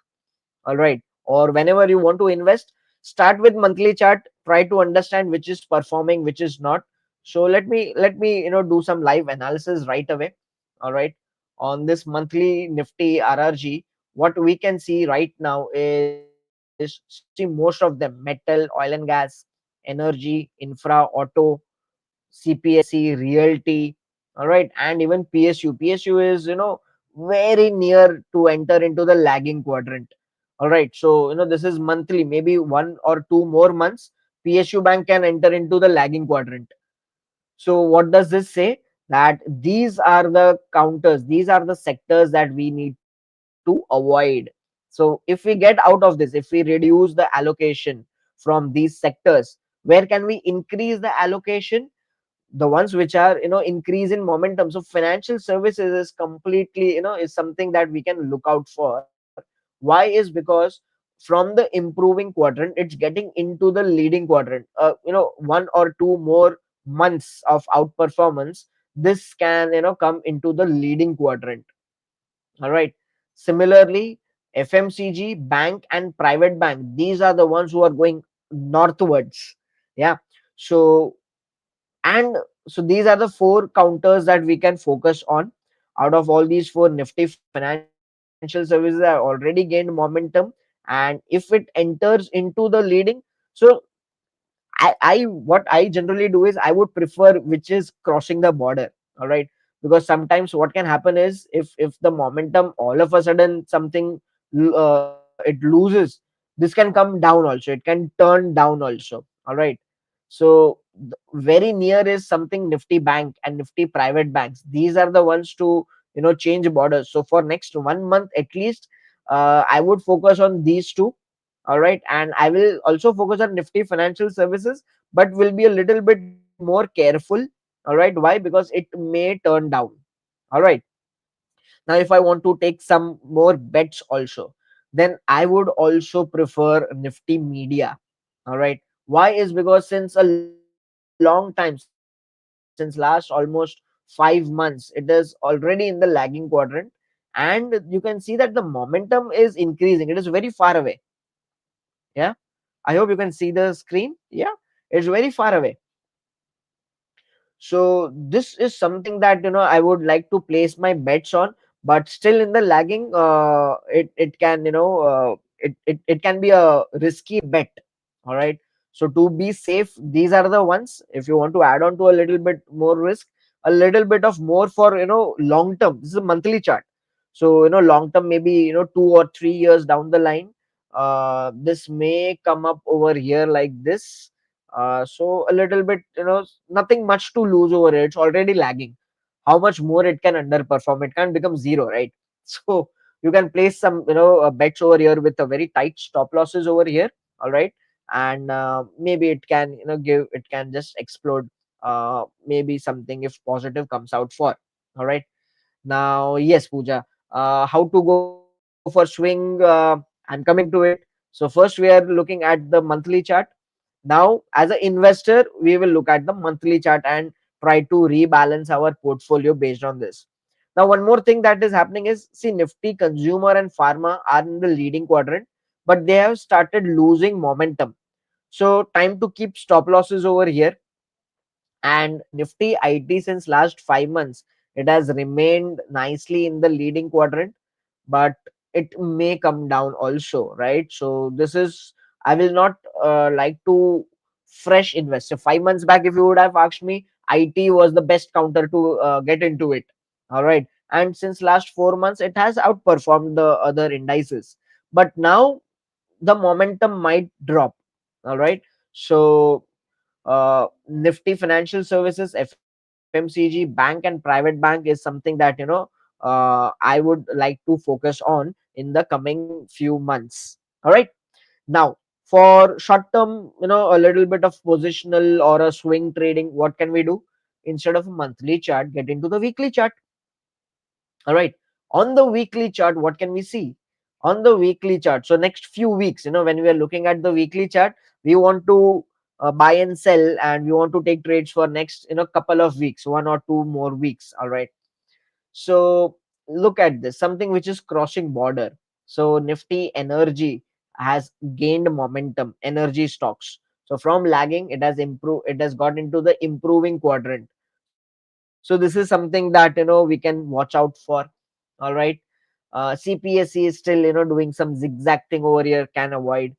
All right, or whenever you want to invest, start with monthly chart. Try to understand which is performing, which is not. So let me do some live analysis right away. All right, on this monthly nifty RRG, what we can see right now is, see, most of them: metal, oil and gas, energy, infra, auto, CPSE, realty. All right, and even PSU is very near to enter into the lagging quadrant. All right, so this is monthly, maybe 1 or 2 more months, PSU bank can enter into the lagging quadrant. So what does this say? That these are the counters, these are the sectors that we need to avoid. So if we get out of this, if we reduce the allocation from these sectors, where can we increase the allocation? The ones which are increase in momentum. So financial services is completely is something that we can look out for. Why? Is because from the improving quadrant, it's getting into the leading quadrant. 1 or 2 more months of outperformance, this can come into the leading quadrant. All right. Similarly, FMCG, bank and private bank, these are the ones who are going northwards. Yeah. So, and so these are the four counters that we can focus on. Out of all these four, nifty financial services have already gained momentum, and if it enters into the leading, so I what I generally do is I would prefer which is crossing the border. All right, because sometimes what can happen is, if the momentum all of a sudden something it loses, this can come down also, it can turn down also. All right, so very near is something nifty bank and nifty private banks. These are the ones to change borders. So for next 1 month at least, I would focus on these two. All right, and I will also focus on nifty financial services, but will be a little bit more careful. All right, why? Because it may turn down. All right, now if I want to take some more bets also, then I would also prefer nifty media. All right, why? Is because since a long time, since last almost 5 months, it is already in the lagging quadrant, and you can see that the momentum is increasing. It is very far away. Yeah, I hope you can see the screen. Yeah, it's very far away. So this is something that I would like to place my bets on, but still in the lagging, it can it can be a risky bet. All right. So to be safe, these are the ones. If you want to add on to a little bit more risk, a little bit of more for long term. This is a monthly chart. So long term, maybe 2 or 3 years down the line, this may come up over here like this. So a little bit, nothing much to lose over it. It's already lagging. How much more it can underperform? It can become zero, right? So you can place some, bets over here with a very tight stop losses over here. All right, and maybe it can, it can just explode. Maybe something if positive comes out for. All right. Now, yes, Pooja, how to go for swing? I'm coming to it. So first we are looking at the monthly chart. Now, as an investor, we will look at the monthly chart and try to rebalance our portfolio based on this. Now, one more thing that is happening is, see, Nifty, consumer, and pharma are in the leading quadrant, but they have started losing momentum. So, time to keep stop losses over here. And Nifty IT, since last 5 months, it has remained nicely in the leading quadrant, but it may come down also, right? So this is, I will not like to fresh invest. So 5 months back, if you would have asked me, IT was the best counter to get into it. All right, and since last 4 months, it has outperformed the other indices, but now the momentum might drop. All right. So Nifty Financial Services, FMCG, bank and private bank is something that I would like to focus on in the coming few months. All right. Now, for short term, a little bit of positional or a swing trading, what can we do? Instead of a monthly chart, get into the weekly chart. All right. On the weekly chart, what can we see? On the weekly chart, so next few weeks, when we are looking at the weekly chart, we want to buy and sell, and we want to take trades for next, couple of weeks, 1 or 2 more weeks. All right. So look at this, something which is crossing border. So Nifty Energy has gained momentum, energy stocks. So from lagging, it has improved, it has got into the improving quadrant. So this is something that we can watch out for. All right. CPSE is still doing some zigzagging over here, can avoid.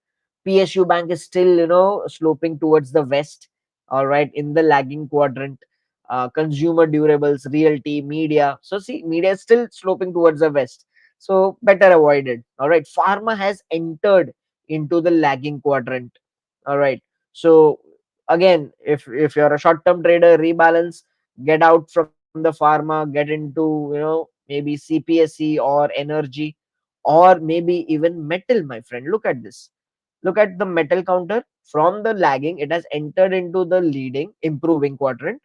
PSU Bank is still sloping towards the west, all right, in the lagging quadrant. Consumer durables, realty, media. So see, media is still sloping towards the west. So better avoided. All right. Pharma has entered into the lagging quadrant. All right. So again, if you're a short-term trader, rebalance, get out from the pharma, get into maybe CPSE or energy, or maybe even metal, my friend. Look at this. Look at the metal counter. From the lagging, it has entered into the leading, improving quadrant,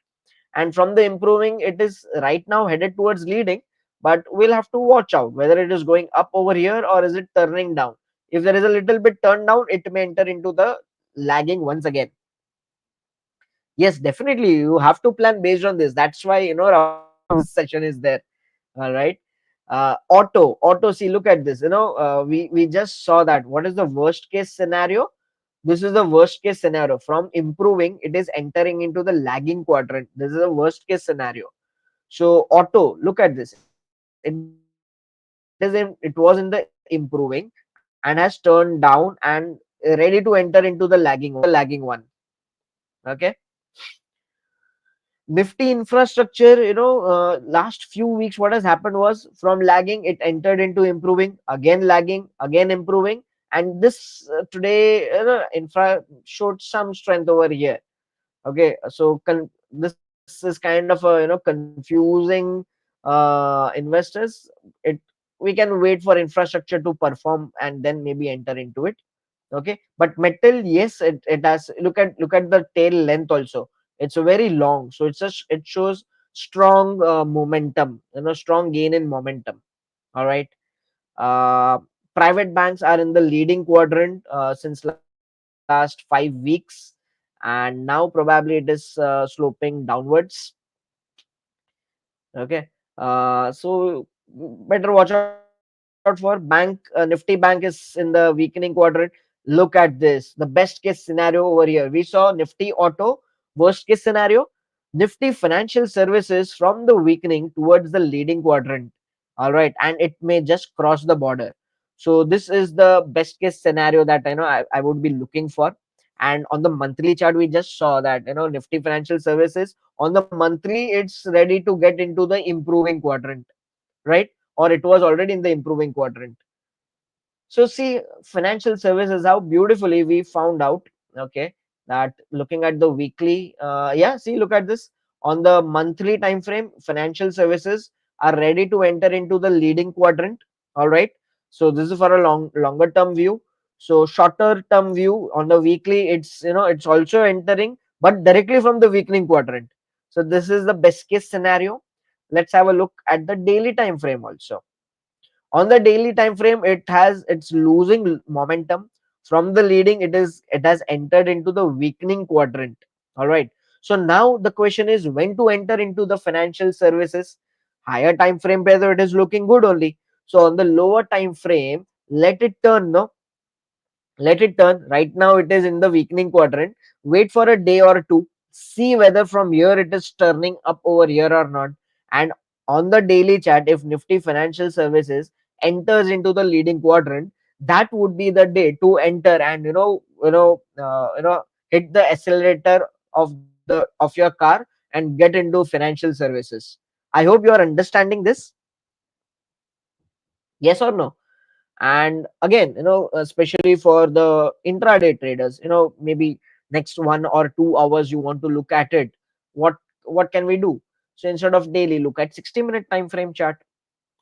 and from the improving, it is right now headed towards leading. But we'll have to watch out whether it is going up over here or is it turning down. If there is a little bit turn down, it may enter into the lagging once again. Yes, definitely you have to plan based on this. That's why Rahul's session is there. All right. Auto, see, look at this. We just saw that. What is the worst case scenario? This is the worst case scenario. From improving, it is entering into the lagging quadrant. This is a worst case scenario. So auto, look at this. It was in the improving and has turned down and ready to enter into the lagging one. Okay. Nifty infrastructure, last few weeks, what has happened was from lagging, it entered into improving, again lagging, again improving, and this today, infra showed some strength over here. Okay, so this is kind of a confusing investors. It We can wait for infrastructure to perform and then maybe enter into it. Okay, but metal, yes, it has, look at the tail length also. It's very long, so it shows strong momentum, strong gain in momentum. All right. uh, Private banks are in the leading quadrant since last 5 weeks, and now probably it is sloping downwards. Okay. So better watch out for bank. Nifty bank is in the weakening quadrant. Look at this, the best case scenario over here. We saw Nifty auto. Worst case scenario, Nifty financial services from the weakening towards the leading quadrant. All right, and it may just cross the border. So this is the best case scenario that I would be looking for. And on the monthly chart, we just saw that Nifty financial services on the monthly, it's ready to get into the improving quadrant, right? Or it was already in the improving quadrant. So see, financial services, how beautifully we found out, okay, that looking at the weekly, yeah, see, look at this. On the monthly time frame, financial services are ready to enter into the leading quadrant. All right. So this is for a longer term view. So shorter term view on the weekly, it's also entering, but directly from the weakening quadrant. So this is the best case scenario. Let's have a look at the daily time frame also. On the daily time frame, it's losing momentum. From the leading, it has entered into the weakening quadrant. All right. So now the question is when to enter into the financial services. Higher time frame, whether it is looking good only. So on the lower time frame, let it turn, no, let it turn. Right now it is in the weakening quadrant. Wait for a day or two, see whether from here it is turning up over here or not. And on the daily chart, if Nifty financial services enters into the leading quadrant, that would be the day to enter and hit the accelerator of your car and get into financial services. I hope you are understanding this. Yes or no? And again, especially for the intraday traders, maybe next 1 or 2 hours you want to look at it. What can we do? So instead of daily, look at 60-minute time frame chart.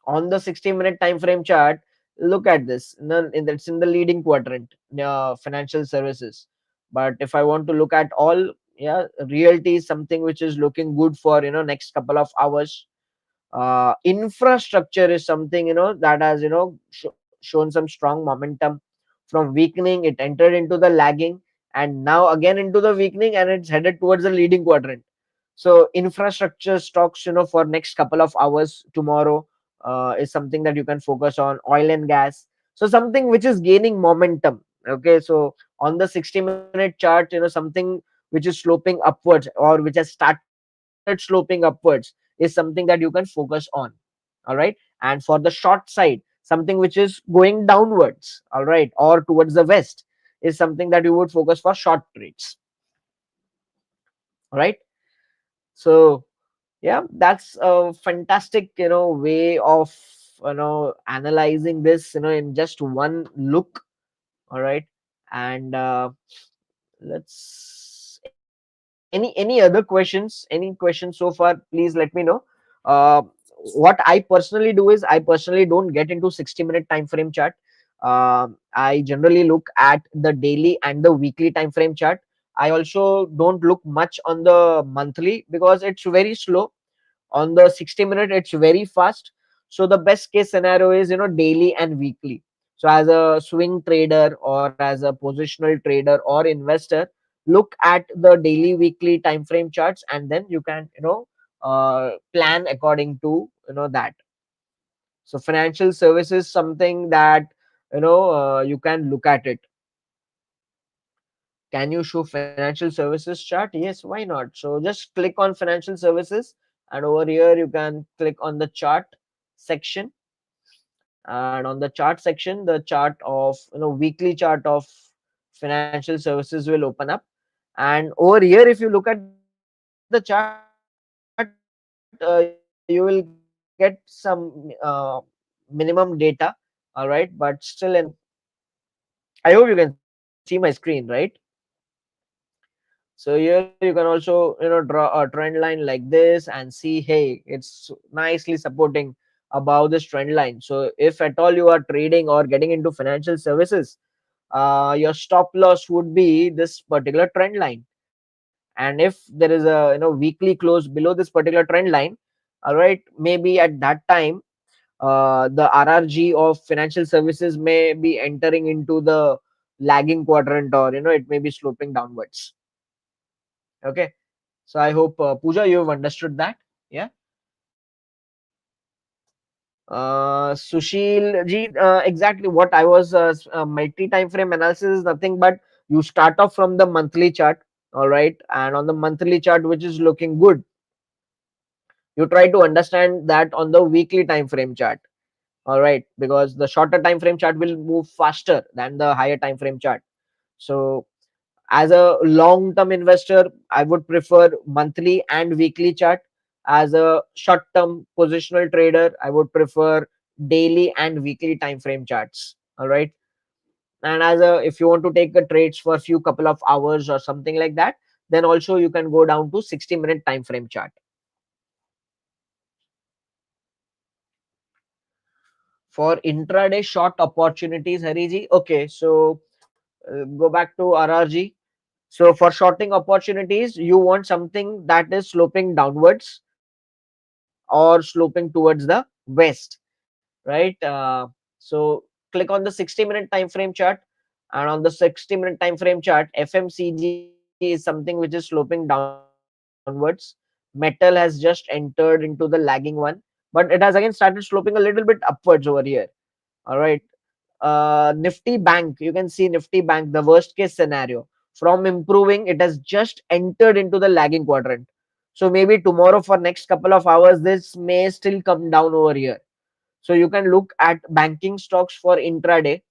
On the 60-minute time frame chart, look at this. It's in the leading quadrant, financial services. But if I want to look at all, yeah, realty is something which is looking good for next couple of hours. Infrastructure is something that has shown some strong momentum. From weakening, it entered into the lagging, and now again into the weakening, and it's headed towards the leading quadrant. So infrastructure stocks, for next couple of hours tomorrow, is something that you can focus on. Oil and gas, so something which is gaining momentum. Okay, so on the 60-minute chart, something which is sloping upwards, or which has started sloping upwards, is something that you can focus on. All right. And for the short side, something which is going downwards, all right, or towards the west, is something that you would focus for short trades. All right. So yeah, that's a fantastic way of analyzing this in just one look. All right. And let's any other questions so far, please let me know. uh what I personally do is, I personally don't get into 60-minute time frame chart. I generally look at the daily and the weekly time frame chart. I also don't look much on the monthly because it's very slow. On the 60-minute, it's very fast. So the best case scenario is daily and weekly. So as a swing trader, or as a positional trader or investor, look at the daily, weekly time frame charts, and then you can plan according to that. So financial services, something that you can look at it. Can you show financial services chart? Yes, why not? So just click on financial services, and over here you can click on the chart section. And on the chart section, the chart of weekly chart of financial services will open up. And over here, if you look at the chart, you will get some minimum data. All right, but still, I hope you can see my screen, right? So here you can also draw a trend line like this and see, hey, it's nicely supporting above this trend line. So if at all you are trading or getting into financial services, your stop loss would be this particular trend line. And if there is a weekly close below this particular trend line, all right, maybe at that time, the RRG of financial services may be entering into the lagging quadrant, or it may be sloping downwards. Okay. So I hope, Pooja, you've understood that. Yeah. Sushil ji, exactly what I was, multi time frame analysis is nothing but you start off from the monthly chart. All right. And on the monthly chart, which is looking good, you try to understand that on the weekly time frame chart. All right. Because the shorter time frame chart will move faster than the higher time frame chart. So as a long term investor, I would prefer monthly and weekly chart. As a short term positional trader, I would prefer daily and weekly time frame charts. All right. And as a, if you want to take the trades for a few couple of hours or something like that, then also you can go down to 60-minute time frame chart. For intraday short opportunities, Hariji, okay, so go back to RRG. So for shorting opportunities, you want something that is sloping downwards or sloping towards the west, right? So click on the 60-minute time frame chart, and on the 60-minute time frame chart, FMCG is something which is sloping downwards. Metal has just entered into the lagging one, but it has again started sloping a little bit upwards over here. All right. Nifty Bank, you can see Nifty Bank, the worst case scenario. From improving, it has just entered into the lagging quadrant. So maybe tomorrow for next couple of hours, this may still come down over here. So you can look at banking stocks for intraday,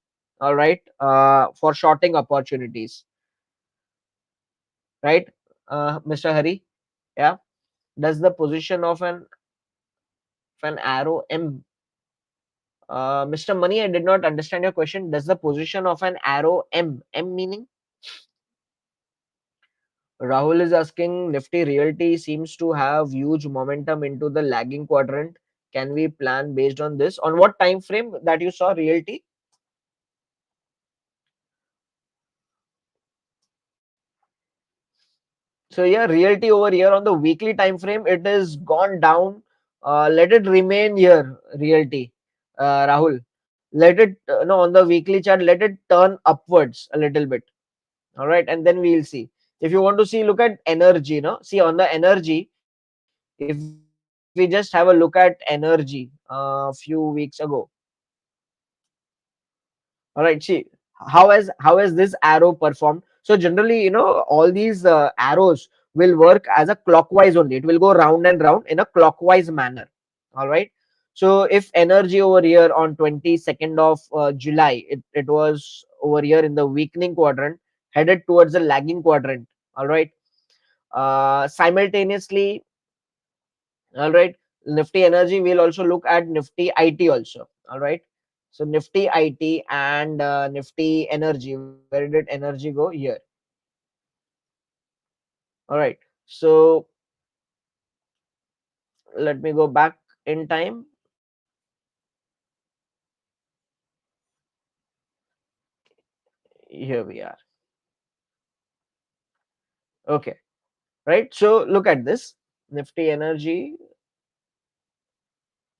all right, for shorting opportunities, right, Mr. Hari? Yeah. Does the position of an arrow M Mr. Money, I did not understand your question. Does the position of an arrow M meaning? Rahul is asking, Nifty Realty seems to have huge momentum into the lagging quadrant. Can we plan based on this? On what time frame that you saw Realty? So yeah, Realty over here on the weekly time frame, it is gone down. Let it remain here, Realty. Rahul, let it no, on the weekly chart, let it turn upwards a little bit. All right, and then we'll see. If you want to see, look at energy. No, see on the energy. If we just have a look at energy a few weeks ago. All right, see how has this arrow performed? So generally, all these arrows will work as a clockwise only. It will go round and round in a clockwise manner. All right. So if energy over here on 22nd of July, it was over here in the weakening quadrant, headed towards the lagging quadrant. All right. Simultaneously, all right, Nifty Energy, we'll also look at Nifty IT also. All right. So Nifty IT and Nifty Energy. Where did energy go? Here. All right. So let me go back in time. Here we are. Okay. Right. So look at this. Nifty Energy.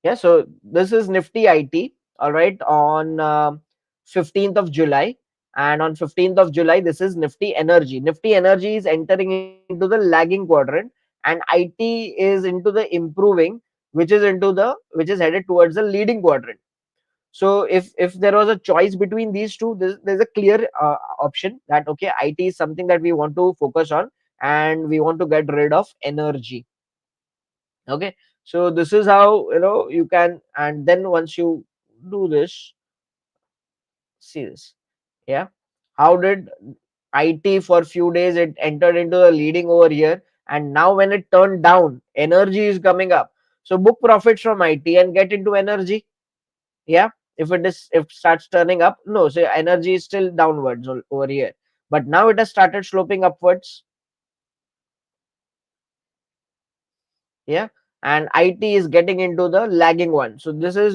Yeah. So this is Nifty IT. All right. On 15th of July. And on 15th of July, this is Nifty Energy. Nifty Energy is entering into the lagging quadrant, and IT is into the improving, which is headed towards the leading quadrant. So if there was a choice between these two, there's a clear option that okay, IT is something that we want to focus on, and we want to get rid of energy. Okay, so this is how you can, and then once you do this, see this. Yeah, how did IT for few days it entered into the leading over here, and now when it turned down, energy is coming up. So book profits from IT and get into energy. Yeah, if it starts turning up, no, so energy is still downwards over here, but now it has started sloping upwards. Yeah, and IT is getting into the lagging one. So this is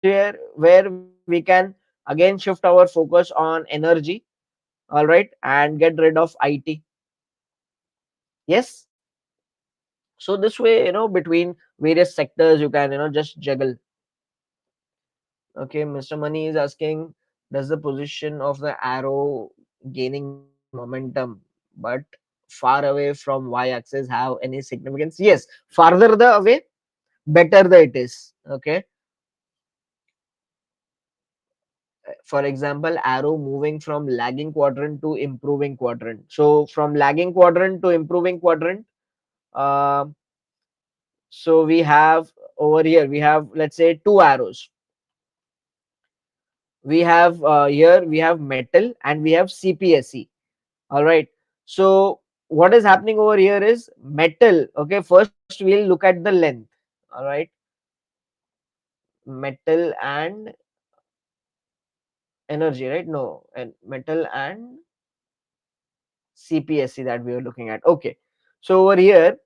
here where we can again shift our focus on energy. All right, and get rid of IT. Yes. So this way, between various sectors, you can just juggle. Okay, Mr. Money is asking, does the position of the arrow gaining momentum but far away from y-axis have any significance? Yes, farther the away, better the it is. Okay, for example, arrow moving from lagging quadrant to improving quadrant. So from lagging quadrant to improving quadrant, uh, so we have over here, we have, let's say, two arrows. We have here we have metal and we have CPSE. All right. So what is happening over here is metal. Okay. First we'll look at the length. All right. Metal and energy, right? No, and metal and CPSC that we are looking at. Okay. So over here,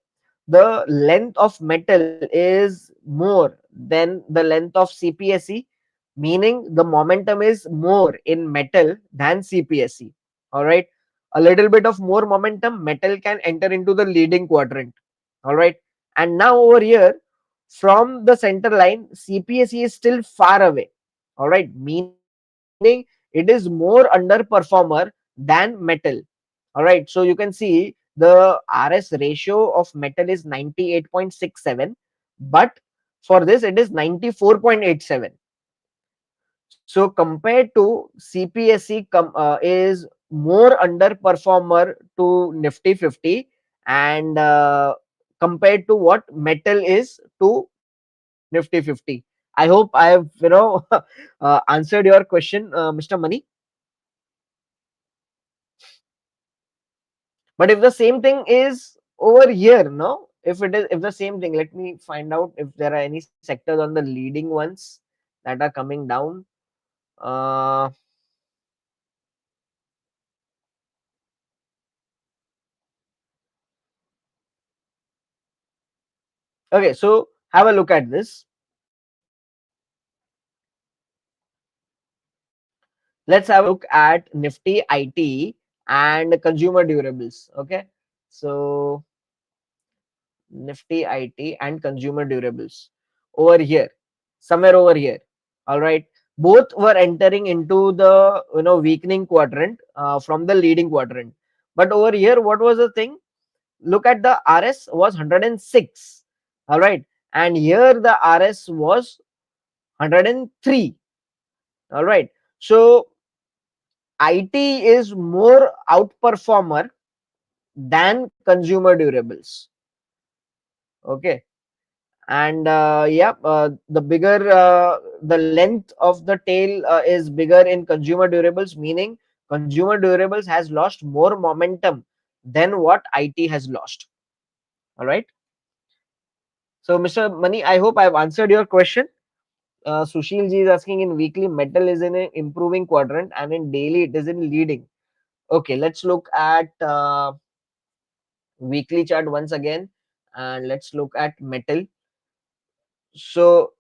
the length of metal is more than the length of CPSE, meaning the momentum is more in metal than CPSE. All right. A little bit of more momentum, metal can enter into the leading quadrant. All right. And now over here, from the center line, CPSE is still far away. All right. Meaning it is more underperformer than metal. All right. So you can see the RS ratio of metal is 98.67, but for this it is 94.87. So compared to CPSE is more underperformer to Nifty 50, and compared to what metal is to Nifty 50. I hope I have answered your question, Mr. Money. But if the same thing is over here, no, if the same thing, let me find out if there are any sectors on the leading ones. that are coming down. Uh, okay, so have a look at this. Let's have a look at Nifty IT and consumer durables. Okay, so Nifty IT and consumer durables over here, somewhere over here. All right, both were entering into the weakening quadrant from the leading quadrant. But over here, what was the thing? Look at the RS was 106. All right, and here the RS was 103. All right, so IT is more outperformer than consumer durables. Okay, and yeah, the bigger the length of the tail is bigger in consumer durables, meaning consumer durables has lost more momentum than what IT has lost. All right. So, Mr. Mani, I hope I've answered your question. Sushil ji is asking, in weekly metal is in an improving quadrant and in daily it is in leading. Okay, let's look at weekly chart once again, and let's look at metal. So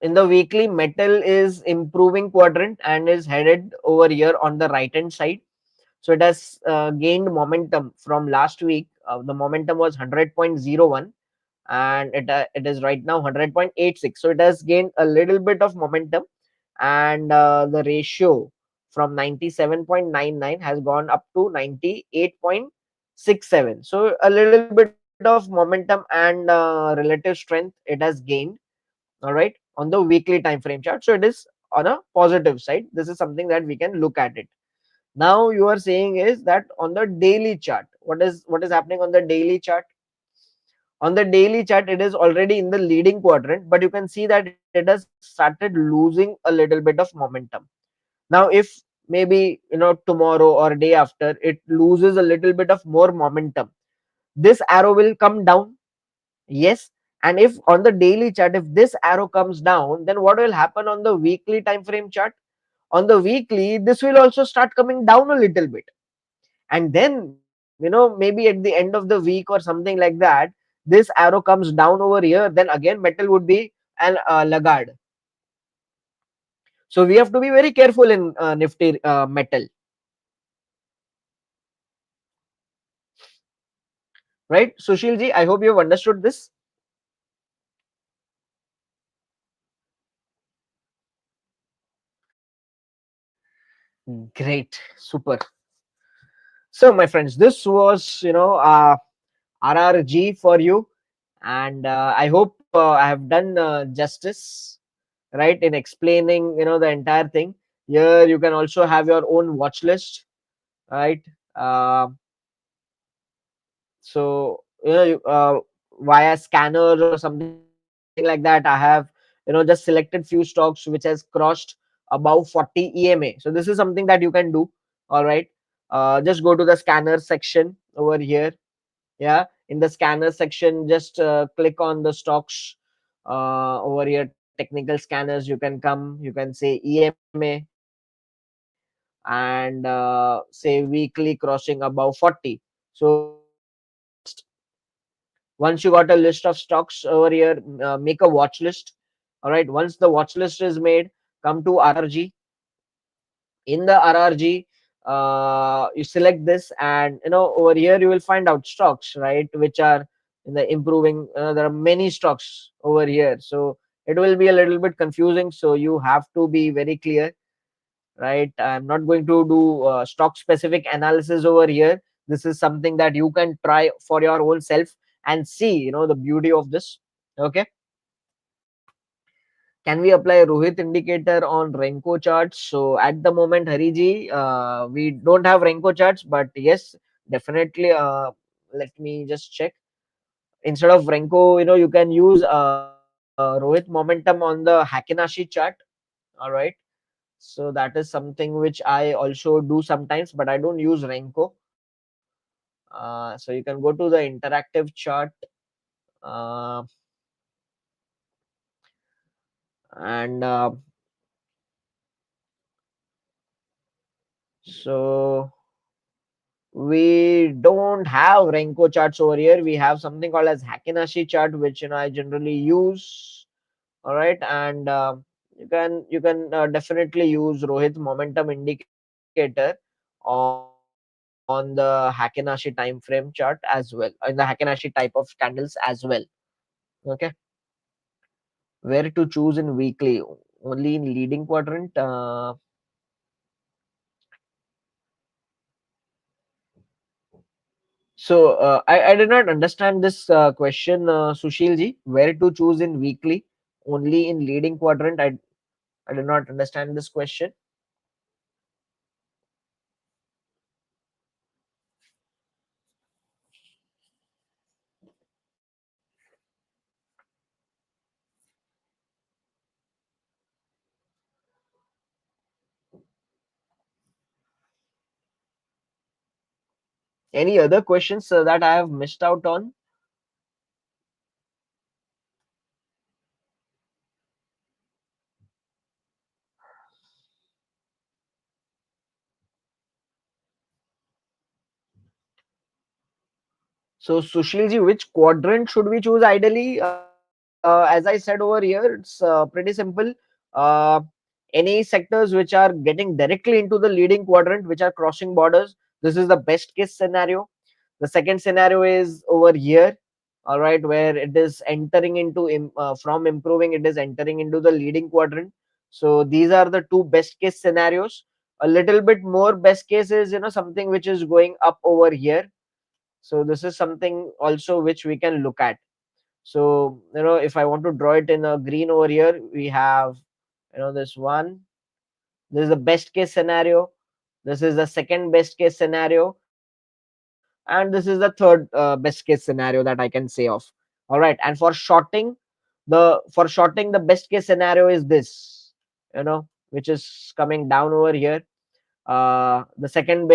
in the weekly, metal is improving quadrant and is headed over here on the right hand side. So it has gained momentum from last week. The momentum was 100.01 and it is right now 100.86. So it has gained a little bit of momentum, and the ratio from 97.99 has gone up to 98.67. So a little bit of momentum and relative strength it has gained. All right, on the weekly time frame chart, so it is on a positive side. This is something that we can look at it. Now you are saying is that on the daily chart, what is happening on the daily chart? On the daily chart, it is already in the leading quadrant, but you can see that it has started losing a little bit of momentum. Now if maybe tomorrow or day after it loses a little bit of more momentum, this arrow will come down. Yes. And if on the daily chart, if this arrow comes down, then what will happen on the weekly time frame chart? On the weekly, this will also start coming down a little bit. And then, maybe at the end of the week or something like that, this arrow comes down over here, then again, metal would be an laggard. So we have to be very careful in Nifty metal, right? Sushil ji, I hope you have understood this. Great, super. So, my friends, this was RRG for you, and I hope I have done justice, right, in explaining the entire thing. Here you can also have your own watch list, right? Uh, so via scanners or something like that, I have just selected few stocks which has crossed above 40 EMA. So this is something that you can do. All right, just go to the scanner section over here. Yeah, in the scanner section, just click on the stocks over here, technical scanners. You can come, you can say EMA, and say weekly crossing above 40. So once you got a list of stocks over here, make a watch list. All right, once the watch list is made, come to RRG. In the RRG, you select this, and over here you will find out stocks, right, which are in the improving. There are many stocks over here, so it will be a little bit confusing, so you have to be very clear, right? I'm not going to do stock specific analysis over here. This is something that you can try for your own self and see the beauty of this. Okay, can we apply Rohit indicator on Renko charts? So at the moment, Hariji, we don't have Renko charts, but yes, definitely. Let me just check. Instead of Renko, you can use Rohit momentum on the Hakinashi chart. All right. So that is something which I also do sometimes, but I don't use Renko. So you can go to the interactive chart. Uh, And so we don't have Renko charts over here. We have something called as Hakinashi chart, which I generally use. All right, and you can definitely use Rohit momentum indicator on the Hakinashi time frame chart as well, in the Hakinashi type of candles as well. Okay, where to choose in weekly? Only in leading quadrant. So I did not understand this question, Sushil ji. Where to choose in weekly? Only in leading quadrant. I did not understand this question. Any other questions that I have missed out on? So Sushil ji, which quadrant should we choose ideally? As I said over here, it's pretty simple. Uh, any sectors which are getting directly into the leading quadrant, which are crossing borders, this is the best case scenario. The second scenario is over here, all right, where it is entering into from improving, it is entering into the leading quadrant. So these are the two best case scenarios. A little bit more best case is something which is going up over here. So this is something also which we can look at. So if I want to draw it in a green over here, we have this one. This is the best case scenario. This is the second best case scenario, and this is the third best case scenario that I can say of. All right, and for shorting the best case scenario is this, which is coming down over here. The second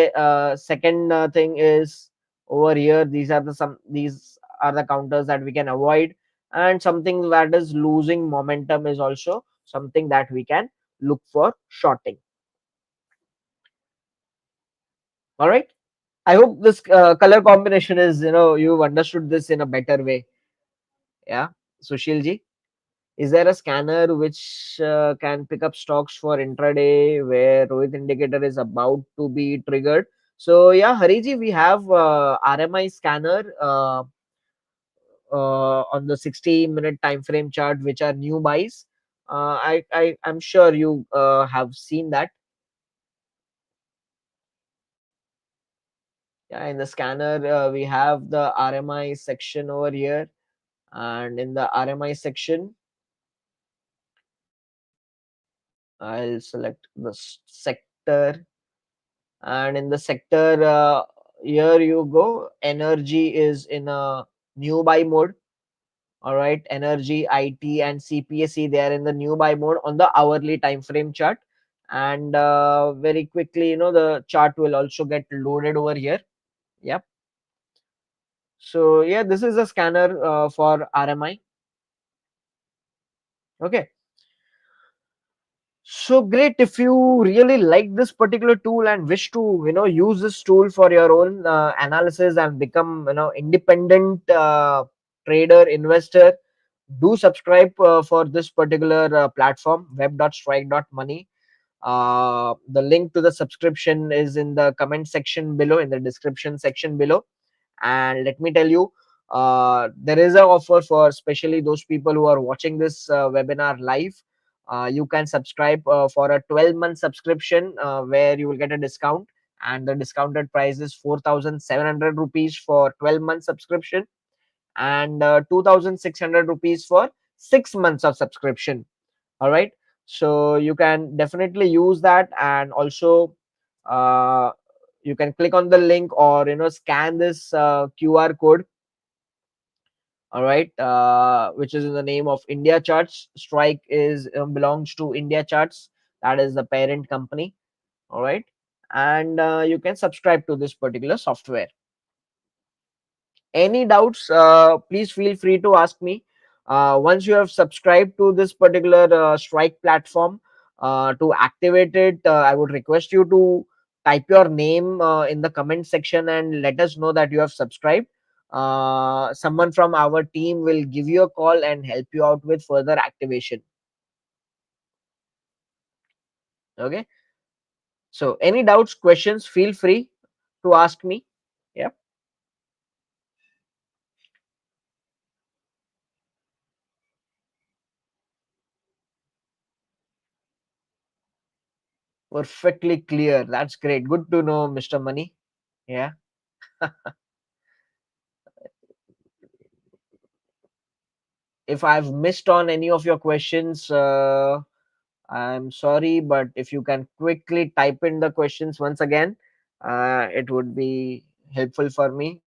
thing is over here. These are the counters that we can avoid, and something that is losing momentum is also something that we can look for shorting. All right. I hope this color combination is, you've understood this in a better way. Yeah, Sushil ji. Is there a scanner which can pick up stocks for intraday where Rohit indicator is about to be triggered? So yeah, Hariji, we have RMI scanner on the 60-minute time frame chart, which are new buys. I'm sure you have seen that. Yeah, in the scanner we have the RMI section over here, and in the RMI section, I'll select the sector. And in the sector, here you go, energy is in a new buy mode. All right, energy, IT, and CPSC, they are in the new buy mode on the hourly time frame chart. And very quickly, the chart will also get loaded over here. Yep. So yeah, this is a scanner for RMI. Okay. So great. If you really like this particular tool and wish to, use this tool for your own analysis and become, independent trader, investor, do subscribe for this particular platform, web.strike.money. The link to the subscription is in the comment section below, in the description section below. And let me tell you, there is a offer for especially those people who are watching this webinar live. You can subscribe for a 12-month subscription where you will get a discount, and the discounted price is 4,700 rupees for 12-month subscription, and 2,600 rupees for 6 months of subscription. All right, so you can definitely use that. And also uh, you can click on the link, or scan this QR code. All right, which is in the name of India Charts. Strike is belongs to India Charts, that is the parent company. All right, and you can subscribe to this particular software. Any doubts, please feel free to ask me. Once you have subscribed to this particular strike platform, to activate it, I would request you to type your name in the comment section and let us know that you have subscribed. Someone from our team will give you a call and help you out with further activation. Okay. So any doubts, questions, feel free to ask me. Yeah. Perfectly clear. That's great. Good to know, Mr. Money. Yeah. If I've missed on any of your questions, I'm sorry, but if you can quickly type in the questions once again, it would be helpful for me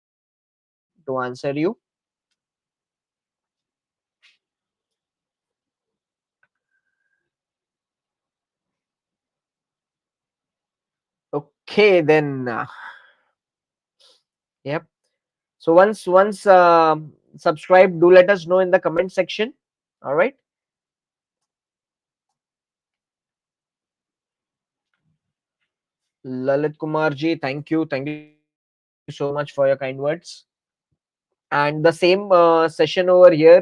to answer you. Okay, then. Yep. So once subscribe, do let us know in the comment section. All right. Lalit Kumar ji, thank you. Thank you so much for your kind words. And the same session over here,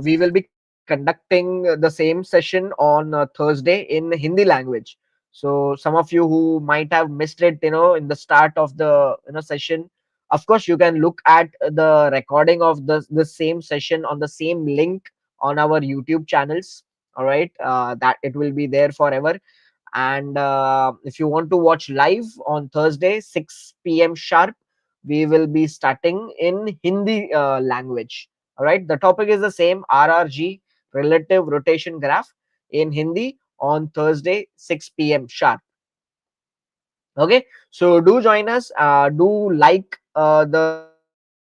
we will be conducting the same session on Thursday in Hindi language. So some of you who might have missed it, in the start of the session, of course you can look at the recording of the same session on the same link on our YouTube channels. All right, that it will be there forever. And if you want to watch live on Thursday, 6 p.m. sharp, we will be starting in Hindi language. All right. The topic is the same, RRG, relative rotation graph, in Hindi on Thursday, 6 p.m. sharp. Okay. So do join us. Do like the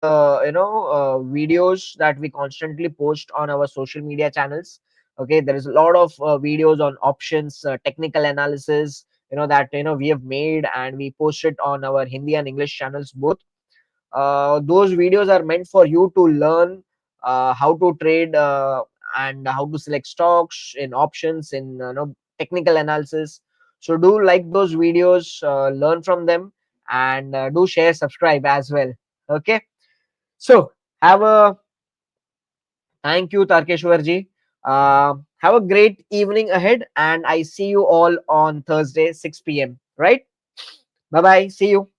videos that we constantly post on our social media channels. Okay, there is a lot of videos on options, technical analysis, that we have made, and we post it on our Hindi and English channels both. Those videos are meant for you to learn how to trade, and how to select stocks in options in technical analysis. So do like those videos, learn from them, and do share, subscribe as well. Okay. So have a thank you, Tarkeshwar ji. Have a great evening ahead, and I see you all on Thursday, 6 p.m. Right? Bye bye. See you.